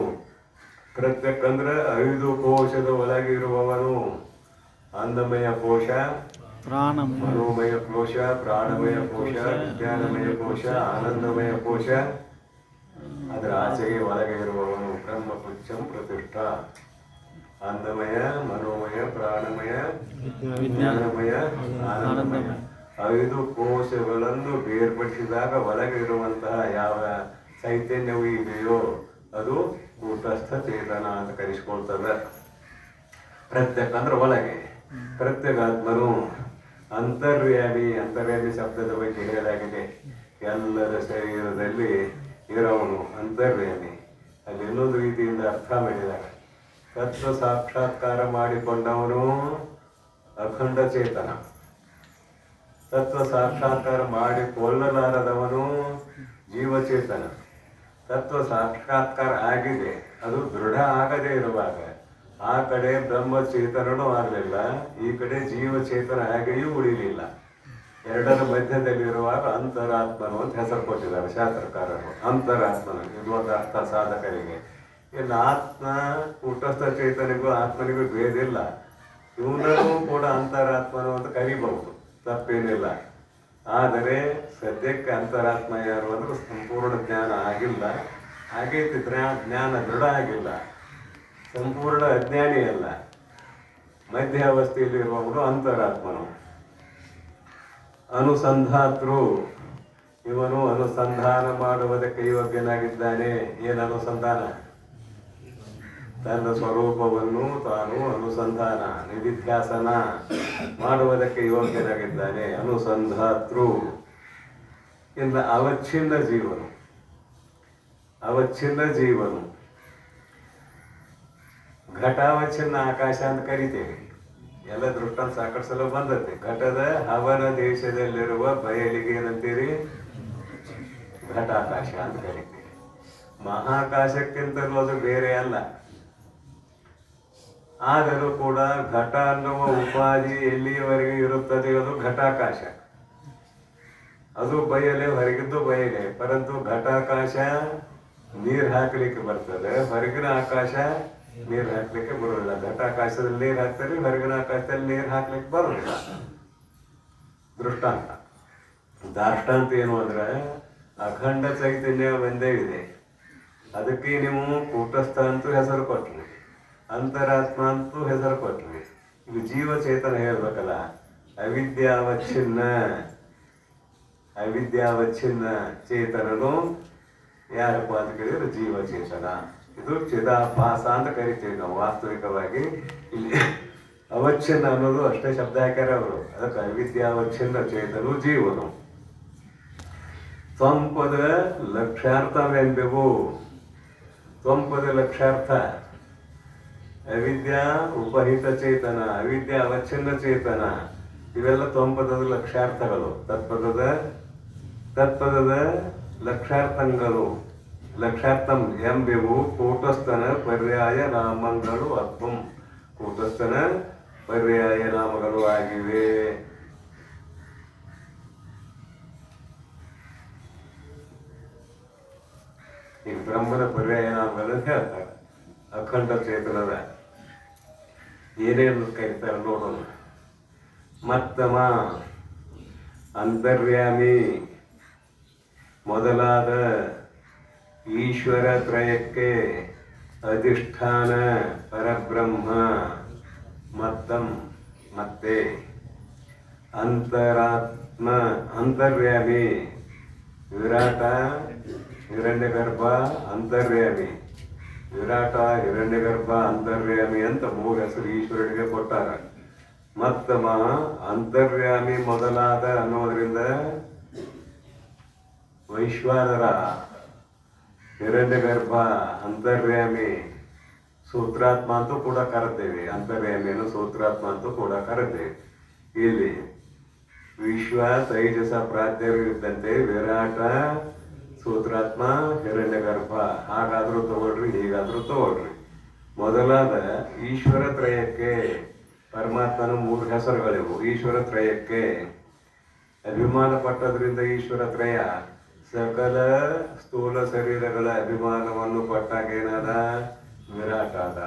ಪ್ರತ್ಯಕ್ ಅಂದ್ರೆ 5 ಕೋಶದ ಒಳಗಿರುವವನು. ಅನ್ನಮಯ ಕೋಶ, ಮನೋಮಯ ಕೋಶ, ಪ್ರಾಣಮಯ ಕೋಶ, ವಿಜ್ಞಾನಮಯ ಕೋಶ, ಆನಂದಮಯ ಕೋಶ, ಅದರ ಆಚೆಗೆ ಒಳಗೆ ಇರುವವನು. ಬ್ರಹ್ಮಪುಚ್ಛಂ ಪ್ರತಿಷ್ಠಾ. ಅನ್ನಮಯ, ಮನೋಮಯ, ಪ್ರಾಣಮಯ, ವಿಜ್ಞಾನಮಯ, ಆನಂದಮಯ 5 ಕೋಶಗಳನ್ನು ಬೇರ್ಪಡಿಸಿದಾಗ ಒಳಗೆ ಇರುವಂತಹ ಯಾವ ಚೈತನ್ಯವು ಇದೆಯೋ ಅದು ಕೂಟಸ್ಥ ಚೇತನ ಅಂತ ಕರೆಸ್ಕೊಳ್ತದೆ. ಪ್ರತ್ಯಕ್ ಅಂದ್ರೆ ಒಳಗೆ. ಪ್ರತ್ಯೇಗಾತ್ಮನು ಅಂತರ್ಯಾಮಿ. ಅಂತರ್ಯಾಮಿ ಶಬ್ದದ ಬಗ್ಗೆ ಹೇಳಲಾಗಿದೆ. ಎಲ್ಲರ ಶರೀರದಲ್ಲಿ ಇರೋವನು ಅಂತರ್ಯಾಮಿ. ಅಲ್ಲಿ ಇನ್ನೊಂದು ರೀತಿಯಿಂದ ಅರ್ಥ ಮಾಡಿದ್ದಾರೆ. ತತ್ವ ಸಾಕ್ಷಾತ್ಕಾರ ಮಾಡಿಕೊಂಡವನು ಅಖಂಡ ಚೇತನ. ತತ್ವ ಸಾಕ್ಷಾತ್ಕಾರ ಮಾಡಿಕೊಳ್ಳಲಾರದವನು ಜೀವಚೇತನ. ತತ್ವ ಸಾಕ್ಷಾತ್ಕಾರ ಆಗಿದೆ, ಅದು ದೃಢ ಆಗದೇ ಇರುವಾಗ ಆ ಕಡೆ ಬ್ರಹ್ಮಚೇತನನೂ ಆಗಲಿಲ್ಲ, ಈ ಕಡೆ ಜೀವಚೇತನ ಹಾಗೆಯೂ ಉಳಿಲಿಲ್ಲ. ಎರಡರ ಮಧ್ಯದಲ್ಲಿರುವಾಗ ಅಂತರಾತ್ಮನು ಅಂತ ಹೆಸರು ಕೊಟ್ಟಿದ್ದಾರೆ ಶಾಸ್ತ್ರಕಾರರು. ಅಂತರಾತ್ಮನು ಇದು ಒಂದು ಅರ್ಥ ಸಾಧಕರಿಗೆ. ಇನ್ನು ಆತ್ಮ ಕೂಟಸ್ಥ ಚೇತನಿಗೂ ಆತ್ಮನಿಗೂ ಭೇದ ಇಲ್ಲ. ಇವನೂ ಕೂಡ ಅಂತರಾತ್ಮನು ಅಂತ ಕರಿಬಹುದು, ತಪ್ಪೇನಿಲ್ಲ. ಆದರೆ ಸದ್ಯಕ್ಕೆ ಅಂತರಾತ್ಮ ಯಾರು ಅಂದ್ರೆ ಸಂಪೂರ್ಣ ಜ್ಞಾನ ಆಗಿಲ್ಲ. ಹಾಗೈತಿ ಜ್ಞಾನ ದೃಢ ಆಗಿಲ್ಲ, ಸಂಪೂರ್ಣ ಅಜ್ಞಾನಿ ಅಲ್ಲ, ಮಧ್ಯ ಅವಸ್ಥೆಯಲ್ಲಿರುವವನು ಅಂತರಾತ್ಮನು. ಅನುಸಂಧಾತೃ, ಇವನು ಅನುಸಂಧಾನ ಮಾಡುವುದಕ್ಕೆ ಯೋಗ್ಯನಾಗಿದ್ದಾನೆ. ಏನು ಅನುಸಂಧಾನ? ತನ್ನ ಸ್ವರೂಪವನ್ನು ತಾನು ಅನುಸಂಧಾನ ನಿಧಿಧ್ಯಾಸನ ಮಾಡುವುದಕ್ಕೆ ಯೋಗ್ಯನಾಗಿದ್ದಾನೆ. ಅನುಸಂಧಾತೃ. ಇನ್ನು ಅವಚ್ಛಿನ್ನ ಜೀವನು. ಅವಚ್ಛಿನ್ನ ಜೀವನು ಘಟಾವಚ್ಛಿನ್ನ ಆಕಾಶ ಅಂತ ಕರಿತೇವೆ. ಎಲ್ಲ ದೃಷ್ಟಾಂತ ಸಾಕಷ್ಟು ಸಲ ಬಂದತೆ. ಘಟದ ಹವನ ದೇಶದಲ್ಲಿರುವ ಬಯಲಿಗೆ ಏನಂತೀರಿ? ಘಟಾಕಾಶ ಅಂತ ಕರಿತೀವಿ. ಮಹಾಕಾಶಕ್ಕಿಂತಲೂ ಅದು ಬೇರೆ ಅಲ್ಲ. ಆದರೂ ಕೂಡ ಘಟ ಅನ್ನುವ ಉಪಾಧಿ ಎಲ್ಲಿಯವರೆಗೆ ಇರುತ್ತದೆ ಅದು ಘಟಾಕಾಶ. ಅದು ಬಯಲೆ, ಹೊರಗಿದ್ದು ಬಯಲೆ. ಪರಂತು ಘಟಾಕಾಶ ನೀರು ಹಾಕಲಿಕ್ಕೆ ಬರ್ತದೆ, ಹೊರಗಿನ ಆಕಾಶ ನೀರು ಹಾಕ್ಲಿಕ್ಕೆ ಬರೋದಿಲ್ಲ. ಘಟಾಕಾಶದಲ್ಲಿ ನೀರು ಹಾಕ್ತಾರೆ, ಹೊರಗಿನ ಆಕಾಶದಲ್ಲಿ ನೀರು ಹಾಕ್ಲಿಕ್ಕೆ ಬರೋದಿಲ್ಲ. ದೃಷ್ಟಾಂತ. ದಾಷ್ಟಾಂತ ಏನು ಅಂದ್ರೆ ಅಖಂಡ ಚೈತನ್ಯ ಒಂದೇ ಇದೆ. ಅದಕ್ಕೆ ನೀವು ಕೂಟಸ್ಥ ಅಂತೂ ಹೆಸರು ಕೊಟ್ರಿ, ಅಂತರಾತ್ಮ ಅಂತೂ ಹೆಸರು ಕೊಟ್ರಿ. ಈಗ ಜೀವಚೇತನ ಹೇಳ್ಬೇಕಲ್ಲ. ಅವಿದ್ಯಾವಚ್ಛಿನ್ನ ಚೇತನನು ಯಾರಪ್ಪ ಅಂತ ಕೇಳಿದ್ರೆ ಜೀವಚೇತನ. ಇದು ಚಿದಾಭಾಸ ಅಂತ ಕರಿತೀವಿ ನಾವು ವಾಸ್ತವಿಕವಾಗಿ. ಇಲ್ಲಿ ಅವಚ್ಛಿನ್ನ ಅನ್ನೋದು ಅಷ್ಟೇ ಶಬ್ದ ಹಾಕ್ಯಾರ ಅವರು. ಅದಕ್ಕೆ ಅವಿದ್ಯಾವಚ್ಛಿನ್ನ ಚೇತನು ಜೀವನು. ತ್ವಂಪದ ಲಕ್ಷ್ಯಾರ್ಥವೆಂಬೆವು. ತ್ವಂಪದ ಲಕ್ಷ್ಯಾರ್ಥ ಅವಿದ್ಯಾ ಉಪಹಿತ ಚೇತನ, ಅವಿದ್ಯಾ ಅವಚ್ಛಿನ್ನ ಚೇತನ, ಇವೆಲ್ಲ ತ್ವಂಪದದ ಲಕ್ಷ್ಯಾರ್ಥಗಳು. ತತ್ಪದದ ಲಕ್ಷಾರ್ಥಗಳು. ಲಕ್ಷಾರ್ಥಂ ಎಂಬೆವು ಕೂಟಸ್ಥನ ಪರ್ಯಾಯ ನಾಮಗಳು ಅತ್ವಂ. ಕೂಟಸ್ಥನ ಪರ್ಯಾಯ ನಾಮಗಳು ಆಗಿವೆ. ಈಗ ಬ್ರಹ್ಮನ ಪರ್ಯಾಯ ನಾಮಗಳನ್ನು ಹೇಳ್ತಾರೆ. ಅಖಂಡ ಚೇತನದ ಏನೇನು ಕರೀತಾರೆ ನೋಡೋಣ. ಮತ್ತಮ, ಅಂತರ್ಯಾಮಿ ಮೊದಲಾದ ಈಶ್ವರ ತ್ರಯಕ್ಕೆ ಅಧಿಷ್ಠಾನ ಪರಬ್ರಹ್ಮ. ಮತ್ತಂ ಮತ್ತೆ. ಅಂತರಾತ್ಮ ಅಂತರ್ಯಾಮಿ ವಿರಾಟ, ಹಿರಣ್ಯಗರ್ಭ, ಅಂತರ್ಯಾಮಿ. ವಿರಾಟ, ಹಿರಣ್ಯಗರ್ಭ, ಅಂತರ್ಯಾಮಿ ಅಂತ 3 ಹೆಸರು ಈಶ್ವರನಿಗೆ ಕೊಟ್ಟಾರ. ಮತ್ತಮ ಅಂತರ್ಯಾಮಿ ಮೊದಲಾದ ಅನ್ನೋದ್ರಿಂದ ವೈಶ್ವಾನರ, ಹಿರಣ್ಯಗರ್ಭ, ಅಂತರ್ಯಾಮಿ, ಸೂತ್ರಾತ್ಮ ಅಂತೂ ಕೂಡ ಕರೆತೇವೆ. ಅಂತರ್ಯಾಮಿಯನ್ನು ಸೂತ್ರಾತ್ಮ ಅಂತೂ ಕೂಡ ಕರೆತೇವೆ. ಇಲ್ಲಿ ವಿಶ್ವ, ತೈಜಸ, ಪ್ರಾಜ್ಞರು ಇದ್ದಂತೆ ವಿರಾಟ, ಸೂತ್ರಾತ್ಮ, ಹಿರಣ್ಯಗರ್ಭ. ಹಾಗಾದ್ರೂ ತಗೊಳ್ರಿ, ಹೀಗಾದ್ರೂ ತಗೊಳ್ರಿ. ಮೊದಲಾದ ಈಶ್ವರ ತ್ರಯಕ್ಕೆ ಪರಮಾತ್ಮನ 3 ಹೆಸರುಗಳಿವು. ಈಶ್ವರ ತ್ರಯಕ್ಕೆ ಅಭಿಮಾನ ಪಟ್ಟದ್ರಿಂದ ಈಶ್ವರ ತ್ರಯ. ಸಕಲ ಸ್ಥೂಲ ಶರೀರಗಳ ಅಭಿಮಾನವನ್ನು ಪಟ್ಟಾಗ ಏನದ? ವಿರಾಟಾದ.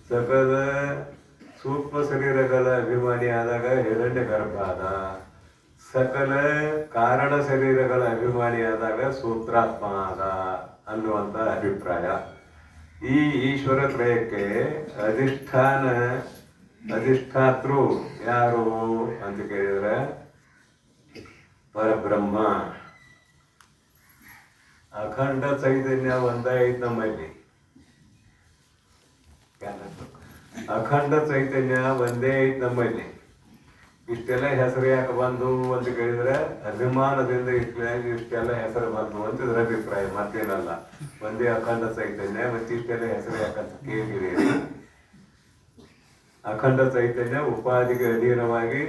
ಸಕಲ ಸೂಕ್ಷ್ಮ ಶರೀರಗಳ ಅಭಿಮಾನಿ ಆದಾಗ ಹಿರಣ್ಯ ಗರ್ಭ ಆದ. ಸಕಲ ಕಾರಣ ಶರೀರಗಳ ಅಭಿಮಾನಿ ಆದಾಗ ಸೂತ್ರಾತ್ಮ ಆದ ಅನ್ನುವಂಥ ಅಭಿಪ್ರಾಯ. ಈ ಈಶ್ವರ ತ್ರಯಕ್ಕೆ ಅಧಿಷ್ಠಾತೃ ಯಾರು ಅಂತ ಕೇಳಿದ್ರೆ ಪರಬ್ರಹ್ಮ. ಅಖಂಡ ಚೈತನ್ಯ ಒಂದೇ ಐತ್ ನಮ್ಮಲ್ಲಿ. ಅಖಂಡ ಚೈತನ್ಯ ಒಂದೇ ಐತ್ ನಮ್ಮಲ್ಲಿ. ಇಷ್ಟೆಲ್ಲ ಹೆಸರು ಯಾಕೆ ಬಂದು ಅಂತ ಕೇಳಿದ್ರೆ ಅಭಿಮಾನದಿಂದ ಇಷ್ಟೆಲ್ಲ ಹೆಸರು ಬಂದು ಅಂತಿದ್ರ ಅಭಿಪ್ರಾಯ, ಮತ್ತೇನಲ್ಲ. ಒಂದೇ ಅಖಂಡ ಚೈತನ್ಯ, ಮತ್ತೆ ಇಷ್ಟೆಲ್ಲ ಹೆಸರು ಯಾಕಂತ ಕೇಳಿರಿ. ಅಖಂಡ ಚೈತನ್ಯ ಉಪಾಧಿಗೆ ಅಧೀನವಾಗಿ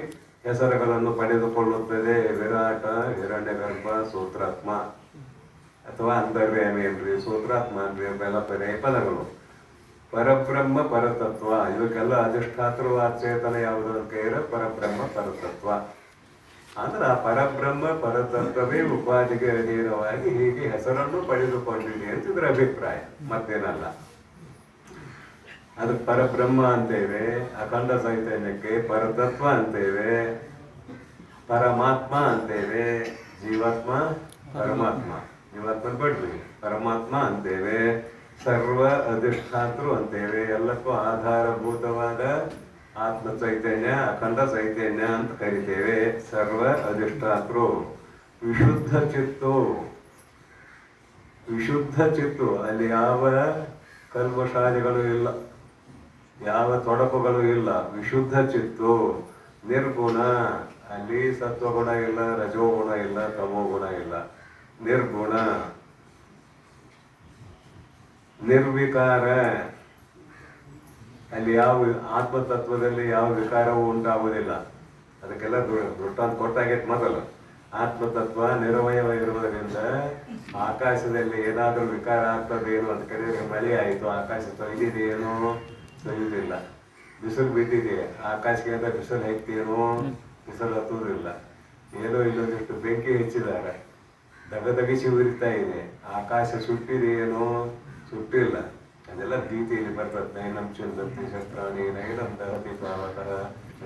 ಹೆಸರುಗಳನ್ನು ಪಡೆದುಕೊಳ್ಳುತ್ತದೆ. ವಿರಾಟ, ಹಿರಣ್ಯಗರ್ಭ, ಸೂತ್ರಾತ್ಮ ಅಥವಾ ಅಂತರ್ಯಾಮಿ ಏನ್ರಿ, ಸೂತ್ರಾತ್ಮ ಅನ್ರಿ, ಇವೆಲ್ಲ ಪರ್ಯಾಯ ಪದಗಳು. ಪರಬ್ರಹ್ಮ, ಪರತತ್ವ, ಇವಕ್ಕೆಲ್ಲ ಅಧಿಷ್ಠಾತೃ ಚೇತನ ಯಾವುದು ಅಂತ ಕೇಳಿದ್ರೆ ಪರಬ್ರಹ್ಮ, ಪರತತ್ವ. ಅಂದ್ರೆ ಆ ಪರಬ್ರಹ್ಮ ಪರತತ್ವವೇ ಉಪಾಧಿಗೆ ಅಧೀನವಾಗಿ ಹೀಗೆ ಹೆಸರನ್ನು ಪಡೆದುಕೊಂಡಿದೆ ಅಂತಿದ್ರ ಅಭಿಪ್ರಾಯ, ಮತ್ತೇನಲ್ಲ. ಅದಕ್ಕೆ ಪರಬ್ರಹ್ಮ ಅಂತೇವೆ, ಅಖಂಡ ಚೈತನ್ಯಕ್ಕೆ ಪರತತ್ವ ಅಂತೇವೆ, ಪರಮಾತ್ಮ ಅಂತೇವೆ, ಜೀವಾತ್ಮ, ಪರಮಾತ್ಮ. ಜೀವಾತ್ಮ ಬಿಡ್ರಿ, ಪರಮಾತ್ಮ ಅಂತೇವೆ, ಸರ್ವ ಅಧಿಷ್ಠಾತೃ ಅಂತೇವೆ. ಎಲ್ಲಕ್ಕೂ ಆಧಾರಭೂತವಾದ ಆತ್ಮ ಚೈತನ್ಯ, ಅಖಂಡ ಚೈತನ್ಯ ಅಂತ ಕರಿತೇವೆ. ಸರ್ವ ಅಧಿಷ್ಠಾತೃ. ವಿಶುದ್ಧ ಚಿತ್ತು, ವಿಶುದ್ಧ ಚಿತ್ತು, ಅಲ್ಲಿ ಯಾವ ಕಲ್ಮಶಾದಿಗಳು ಇಲ್ಲ, ಯಾವ ತೊಡಕುಗಳು ಇಲ್ಲ. ವಿಶುದ್ಧ ಚಿತ್ತು. ನಿರ್ಗುಣ, ಅಲ್ಲಿ ಸತ್ವಗುಣ ಇಲ್ಲ, ರಜೋಗುಣ ಇಲ್ಲ, ತಮೋಗುಣ ಇಲ್ಲ. ನಿರ್ಗುಣ. ನಿರ್ವಿಕಾರ, ಅಲ್ಲಿ ಯಾವ ಆತ್ಮತತ್ವದಲ್ಲಿ ಯಾವ ವಿಕಾರವೂ ಉಂಟಾಗುವುದಿಲ್ಲ. ಅದಕ್ಕೆಲ್ಲ ದೃಷ್ಟಾಂತ ಕೊಟ್ಟಾಗೈತೆ ಮೊದಲು. ಆತ್ಮತತ್ವ ನಿರವಯವಾಗಿರುವುದರಿಂದ ಆಕಾಶದಲ್ಲಿ ಏನಾದರೂ ವಿಕಾರ ಆಗ್ತದೇನು ಅಂತ ಕೇಳಿದ್ರೆ, ಮಳೆ ಆಯಿತು, ಆಕಾಶ ತೊಯ್ದಿದೆಯೇನೋ? ತೊಯ್ಯುವುದಿಲ್ಲ. ಬಿಸಿಲು ಬಿದ್ದಿದೆ, ಆಕಾಶಕ್ಕೆ ಅಂತ ಬಿಸಿಲು ಹಾಕ್ತೇನೋ? ಬಿಸಿಲು ಹತ್ತುವುದಿಲ್ಲ. ಏನೋ ಇಲ್ಲೊಂದಿಷ್ಟು ಬೆಂಕಿ ಹೆಚ್ಚಿದ್ದಾರೆ, ದಗದಗಿಸಿ ಉರಿತಾ ಇದೆ, ಆಕಾಶ ಸುಟ್ಟಿದೆಯೇನೋ? ಸುಟ್ಟಿಲ್ಲ. ಅದೆಲ್ಲ ಭೀತಿಯಲ್ಲಿ ಬರ್ತದೆ. ನೈನಂ ಚಿಂತಂತಿ ಶಸ್ತ್ರಾಣಿ ನೈನಂ ದಹತಿ ಪಾವತಃ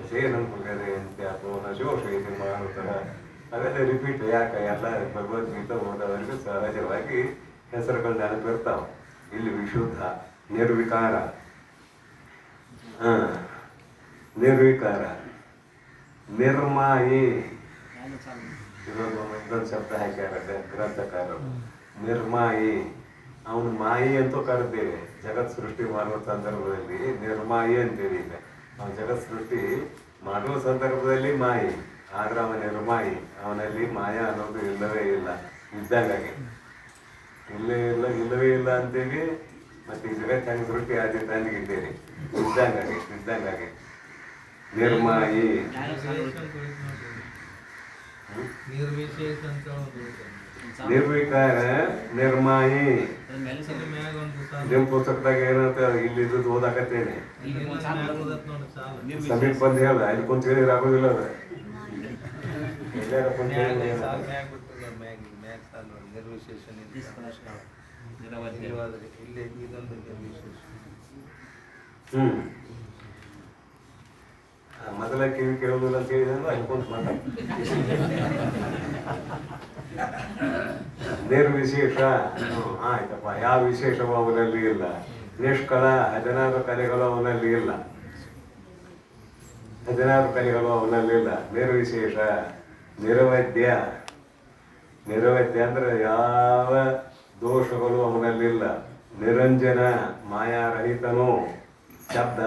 ಶೇನಂ ಮೃಗದೆ ಅಂತ್ಯಾತೋ ನ ಶೋಷಯತಿ ಮಾರುತಃ. ಅವೆಲ್ಲ ರಿಪೀಟ್. ಯಾಕೆ? ಎಲ್ಲ ಭಗವದ್ಗೀತೆ ಓದೋವರೆಗೂ ಸಹಜವಾಗಿ ಹೆಸರುಗಳು ನೆನಪಿರ್ತಾವೆ. ಇಲ್ಲಿ ವಿಶುದ್ಧ, ನಿರ್ವಿಕಾರ. ನಿರ್ವಿಕಾರ. ನಿರ್ಮಾಯಿ, ಇದೊಂದು ಶಬ್ದ ಹಾಕ್ಯಾರ ಗ್ರಂಥಕಾರರು. ನಿರ್ಮಾಯಿ, ಅವನು ಮಾಯಿ ಅಂತೂ ಕರೆದೇವೆ. ಜಗತ್ ಸೃಷ್ಟಿ ಮಾಡುವ ಸಂದರ್ಭದಲ್ಲಿ ನಿರ್ಮಾಯಿ ಅಂತೇಳಿ. ಈಗ ಅವನು ಜಗತ್ ಸೃಷ್ಟಿ ಮಾಡುವ ಸಂದರ್ಭದಲ್ಲಿ ಮಾಯಿ, ಆದ್ರೆ ಅವನ ನಿರ್ಮಾಯಿ. ಅವನಲ್ಲಿ ಮಾಯಾ ಅನ್ನೋದು ಇಲ್ಲವೇ ಇಲ್ಲ, ಇದ್ದಂಗಾಗಿ. ಇಲ್ಲವೇ ಇಲ್ಲ ಅಂತೇಳಿ. ಮತ್ತೆ ಈ ಜಗತ್ ಹೆಂಗೆ ಸೃಷ್ಟಿ ಆದಿತ್ತು ಹಂಗಿದ್ದೇನೆ, ಇದ್ದಂಗಾಗಿ ನಿರ್ಮಾಯಿ. ನಿರ್ವಿಕಾರ, ನಿರ್ಮಾಯಿ. ನಿಮ್ ಪುಸ್ತಕದಾಗ ಏನಂತ ಇಲ್ಲಿ ಓದಾಕತ್ತೇನೆ, ಸಮೀಪ ಬಂದು ಹೇಳ. ಅಲ್ಲಿ ಕುಂತ ಹೇಳಿದ್ರೆ ಆಗೋದಿಲ್ಲ. ಅದ ಎಲ್ಲಾರ ಕುಂತ ಮೊದಲ ಕಿವಿ ಕೇಳೋದಿಲ್ಲ ಅಂತ ಹೇಳಿದ್ರೆ ಅಲ್ಲಿ ಕುಂತ ಮಾತಾಡ. ನಿರ್ವಿಶೇಷ. ಆಯ್ತಪ್ಪ, ಯಾವ ವಿಶೇಷವೂ ಅವನಲ್ಲಿ ಇಲ್ಲ. ನಿಷ್ಕಳ, 16 ಕಲೆಗಳು ಅವನಲ್ಲಿ ಇಲ್ಲ. 16 ಕಲೆಗಳು ಅವನಲ್ಲಿ ಇಲ್ಲ. ನಿರ್ವಿಶೇಷ. ನಿರವಧ್ಯ. ನಿರವಧ್ಯ ಅಂದ್ರೆ ಯಾವ ದೋಷಗಳು ಅವನಲ್ಲಿಲ್ಲ. ನಿರಂಜನ, ಮಾಯಾರಹಿತನು. ಶಬ್ದ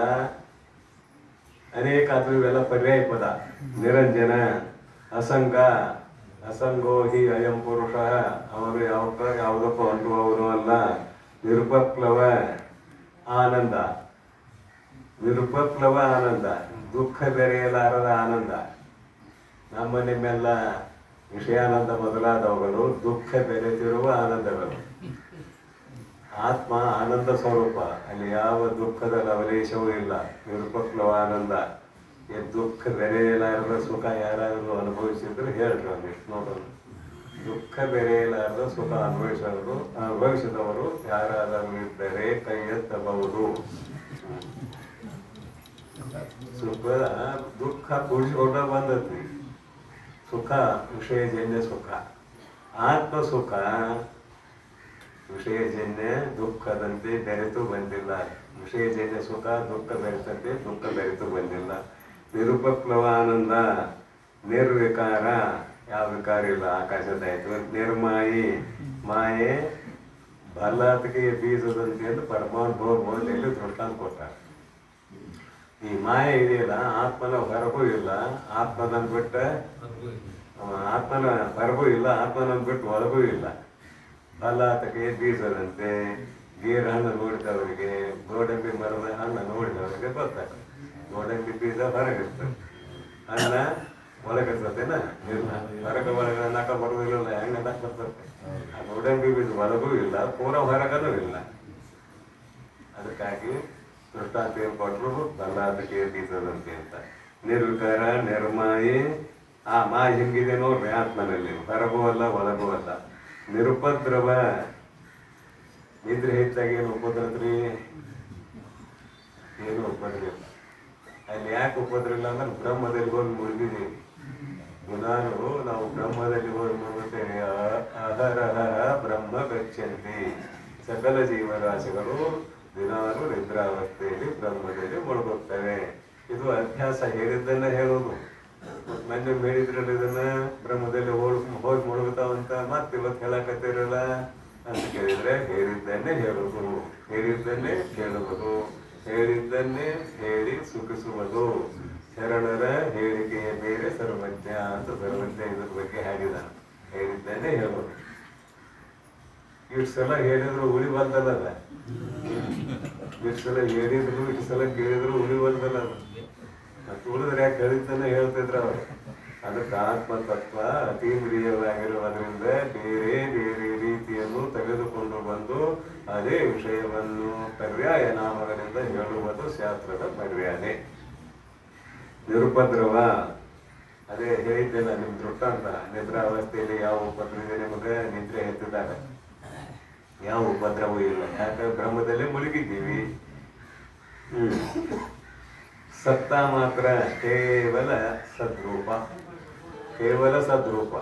ಅನೇಕ, ಅದು ಇವೆಲ್ಲ ಪರ್ಯಾಯ ಪದ. ನಿರಂಜನ, ಅಸಂಗ, ಅಸಂಗೋ ಹಿ ಅಯಂ ಪುರುಷ, ಅವನು ಯಾವುದಕ್ಕೂ ಅಂಟುವವನು ಅಲ್ಲ. ನಿರುಪಪ್ಲವ ಆನಂದ, ನಿರುಪಪ್ಲವ ಆನಂದ, ದುಃಖ ಬೆರೆಯಲಾರದ ಆನಂದ. ನಮ್ಮ ನಿಮ್ಮೆಲ್ಲ ವಿಷಯಾನಂದ ಮೊದಲಾದವುಗಳು ದುಃಖ ಬೆರೆತಿರುವ ಆನಂದಗಳು. ಆತ್ಮ ಆನಂದ ಸ್ವರೂಪ, ಅಲ್ಲಿ ಯಾವ ದುಃಖದ ಲವಲೇಶವೂ ಇಲ್ಲ. ನಿರುಪಪ್ಲವ ಆನಂದ. ಈ ದುಃಖ ಬೆರೆಯಲಾರದ ಸುಖ ಯಾರಾದರೂ ಅನುಭವಿಸಿದ್ರೆ ಹೇಳ್ರಿ ಒಂದಿಷ್ಟು ನೋಡೋಣ. ದುಃಖ ಬೆರೆಯಲಾರದ ಸುಖ ಅನುಭವಿಸಿದವರು ಯಾರಾದರೂ ಇದ್ದರೆ ಕೈ ಎತ್ತಬಹುದು. ಸುಖ ದುಃಖ ಕೂಡಿಸಿಕೊಂಡ ಬಂದತಿ. ಸುಖ ವಿಷಯಜನ್ಯ ಸುಖ. ಆತ್ಮ ಸುಖ ವಿಷಯಜನ್ಯ ದುಃಖದಂತೆ ಬೆರೆತು ಬಂದಿಲ್ಲ. ವಿಷಯಜನ್ಯ ಸುಖ ದುಃಖ ಬೆರೆತಂತೆ ದುಃಖ ಬೆರೆತು ಬಂದಿಲ್ಲ. ನಿರುಪಪ್ಲವ ಆನಂದ, ನಿರ್ವಿಕಾರ, ಯಾವ ವಿಕಾರ ಇಲ್ಲ. ಆಕಾಶದಾಯ್ತು. ನಿರ್ಮಾಯಿ, ಮಾಯೆ ಬಲ್ಲಾತಿಗೆ ಬೀಜದಂತೆ ಎಂದು ಪರಮಾನುಭವದಲ್ಲಿ ದೃಷ್ಟಾಂತ ಕೊಟ್ಟ. ಈ ಮಾಯೆ ಇದೆಯಲ್ಲ, ಆತ್ಮನ ಹೊರಗೂ ಇಲ್ಲ, ಆತ್ಮನನ್ನು ಬಿಟ್ಟ ಆತ್ಮನ ಹೊರಗೂ ಇಲ್ಲ, ಆತ್ಮನನ್ನು ಬಿಟ್ಟು ಒಳಗೂ ಇಲ್ಲ. ಬಲ್ಲಾತಕ್ಕೆ ಬೀಜದಂತೆ. ಗೇರು ಹಣ್ಣು ನೋಡಿದವರಿಗೆ, ಗೋಡಂಬಿ ಮರದ ಹಣ್ಣು ನೋಡಿದವರಿಗೆ ಗೊತ್ತಾಗ್ತದೆ. ಗೋಡಂಬಿ ಬೀಜ ಹೊರಗಿರ್ತದೆ, ಹಣ್ಣ ಒಳಗಿರ್ತದೇನ ಇಲ್ಲ. ಒಳಗೆ ನಕ ಬರುವುದಿಲ್ಲ, ಹೆಂಗ ನಕ ಬರ್ತದೆ. ಆ ಗೋಡಂಬಿ ಬೀಜ ಒಳಗೂ ಇಲ್ಲ, ಪೂರ ಹೊರಗನೂ ಇಲ್ಲ. ಅದಕ್ಕಾಗಿ ದೃಷ್ಟಾಂತ ಏನು ಕೊಟ್ಟರು, ಬಲ್ಲಾತಕ್ಕೆ ಬೀಜದಂತೆ ಅಂತ. ನಿರ್ವಿಕಾರ, ನಿರ್ಮಾಯಿ. ಆ ಮಾಯಿ ಹಿಂಗಿದೆ ನೋಡ್ರಿ ಆತ್ಮನಲ್ಲಿ, ಹೊರಗೂ ಅಲ್ಲ ಒಳಗೂ ಅಲ್ಲ. ನಿರುಪದ್ರವ, ನಿದ್ರೆ ಹೆಚ್ಚಾಗಿ ಏನು ಉಪದ್ರತ್ರಿ? ಏನು ಉಪದ್ರ ಇಲ್ಲ. ಅಲ್ಲಿ ಯಾಕೆ ಉಪದ್ರ ಇಲ್ಲ ಅಂದ್ರೆ ಬ್ರಹ್ಮದಲ್ಲಿ ಹೋಗಿ ಮುಳುಗಿದೀವಿ. ದಿನಾಲು ನಾವು ಬ್ರಹ್ಮದಲ್ಲಿ ಹೋಗಿ ಮುಳುಗುತ್ತೇವೆ. ಅಹರಹ ಬ್ರಹ್ಮ ಗಚ್ಚಂತಿ. ಸಕಲ ಜೀವರಾಶಿಗಳು ದಿನಾಲು ನಿದ್ರಾವಸ್ಥೆಯಲ್ಲಿ ಬ್ರಹ್ಮದಲ್ಲಿ ಮುಳುಗುತ್ತವೆ. ಇದು ಅಭ್ಯಾಸ, ಹೇಳಿದ್ದನ್ನ ಹೇಳೋದು. ಮೊನ್ನೆ ಹೇಳಿದ್ರಲ್ಲ ಇದನ್ನ, ಬ್ರಹ್ಮದಲ್ಲಿ ಹೋಗಿ ಮುಳುಗುತ್ತಾವಂತ ಮತ್ತೆ ಇವತ್ತು ಹೇಳಕತ್ತಿರಲ್ಲ ಅಂತ ಕೇಳಿದ್ರೆ, ಹೇಳಿದ್ದನ್ನೇ ಹೇಳುವುದು, ಹೇಳಿದ್ದನ್ನೇ ಕೇಳುವುದು, ಹೇಳಿದ್ದನ್ನೇ ಹೇಳಿ ಸುಖಿಸುವುದು. ಶರಣರ ಹೇಳಿಕೆಯ ಬೇರೆ ಸರ್ವಜ್ಞ ಅಂತ ಸರ್ವಜ್ಞ ಇದ್ರ ಬಗ್ಗೆ ಹಾಡಿದ. ಹೇಳಿದ್ದನ್ನೇ ಹೇಳೋದು. ಇಷ್ಟು ಸಲ ಹೇಳಿದ್ರು ಉಳಿ ಬಂದಲ್ಲ. ಇಷ್ಟು ಸಲ ಹೇಳಿದ್ರು, ಇಷ್ಟು ಸಲ ಕೇಳಿದ್ರು ಉಳಿ ಬಂದಲ್ಲ. ಮತ್ತು ಉಳಿದ್ರೆ ಯಾಕೆ ಹೇಳಿದ್ದನ್ನೇ ಹೇಳ್ತಿದ್ರು ಅವರು. ಅದಕ್ಕೆ ಆತ್ಮತತ್ವ ಅತೀಂದ್ರಿಯವಾಗಿರುವುದರಿಂದ ಬೇರೆ ಬೇರೆ ರೀತಿಯನ್ನು ತೆಗೆದುಕೊಂಡು ಬಂದು ಅದೇ ವಿಷಯವನ್ನು ಪರ್ಯಾಯ ನಾಮಗಳಿಂದ ಹೇಳುವುದು ಶಾಸ್ತ್ರದ ಮರ್ಯಾದೆ. ನಿರುಪದ್ರವ, ಅದೇ ಹೇಳಿದ್ದೆಲ್ಲ ನಿಮ್ ದೃಷ್ಟಾಂತ. ನಿದ್ರಾವಸ್ಥೆಯಲ್ಲಿ ಯಾವ ಉಪದ್ರ ಇದೆ ನಿಮಗೆ? ನಿದ್ರೆ ಎತ್ತಿದಾಗ ಯಾವ ಉಪದ್ರವೂ ಇಲ್ಲ. ಯಾಕೆ? ಬ್ರಹ್ಮದಲ್ಲೇ ಮುಳುಗಿದ್ದೀವಿ. ಸತ್ತ ಮಾತ್ರ ಕೇವಲ ಸದ್ರೂಪ, ಕೇವಲ ಸದ್ರೂಪ,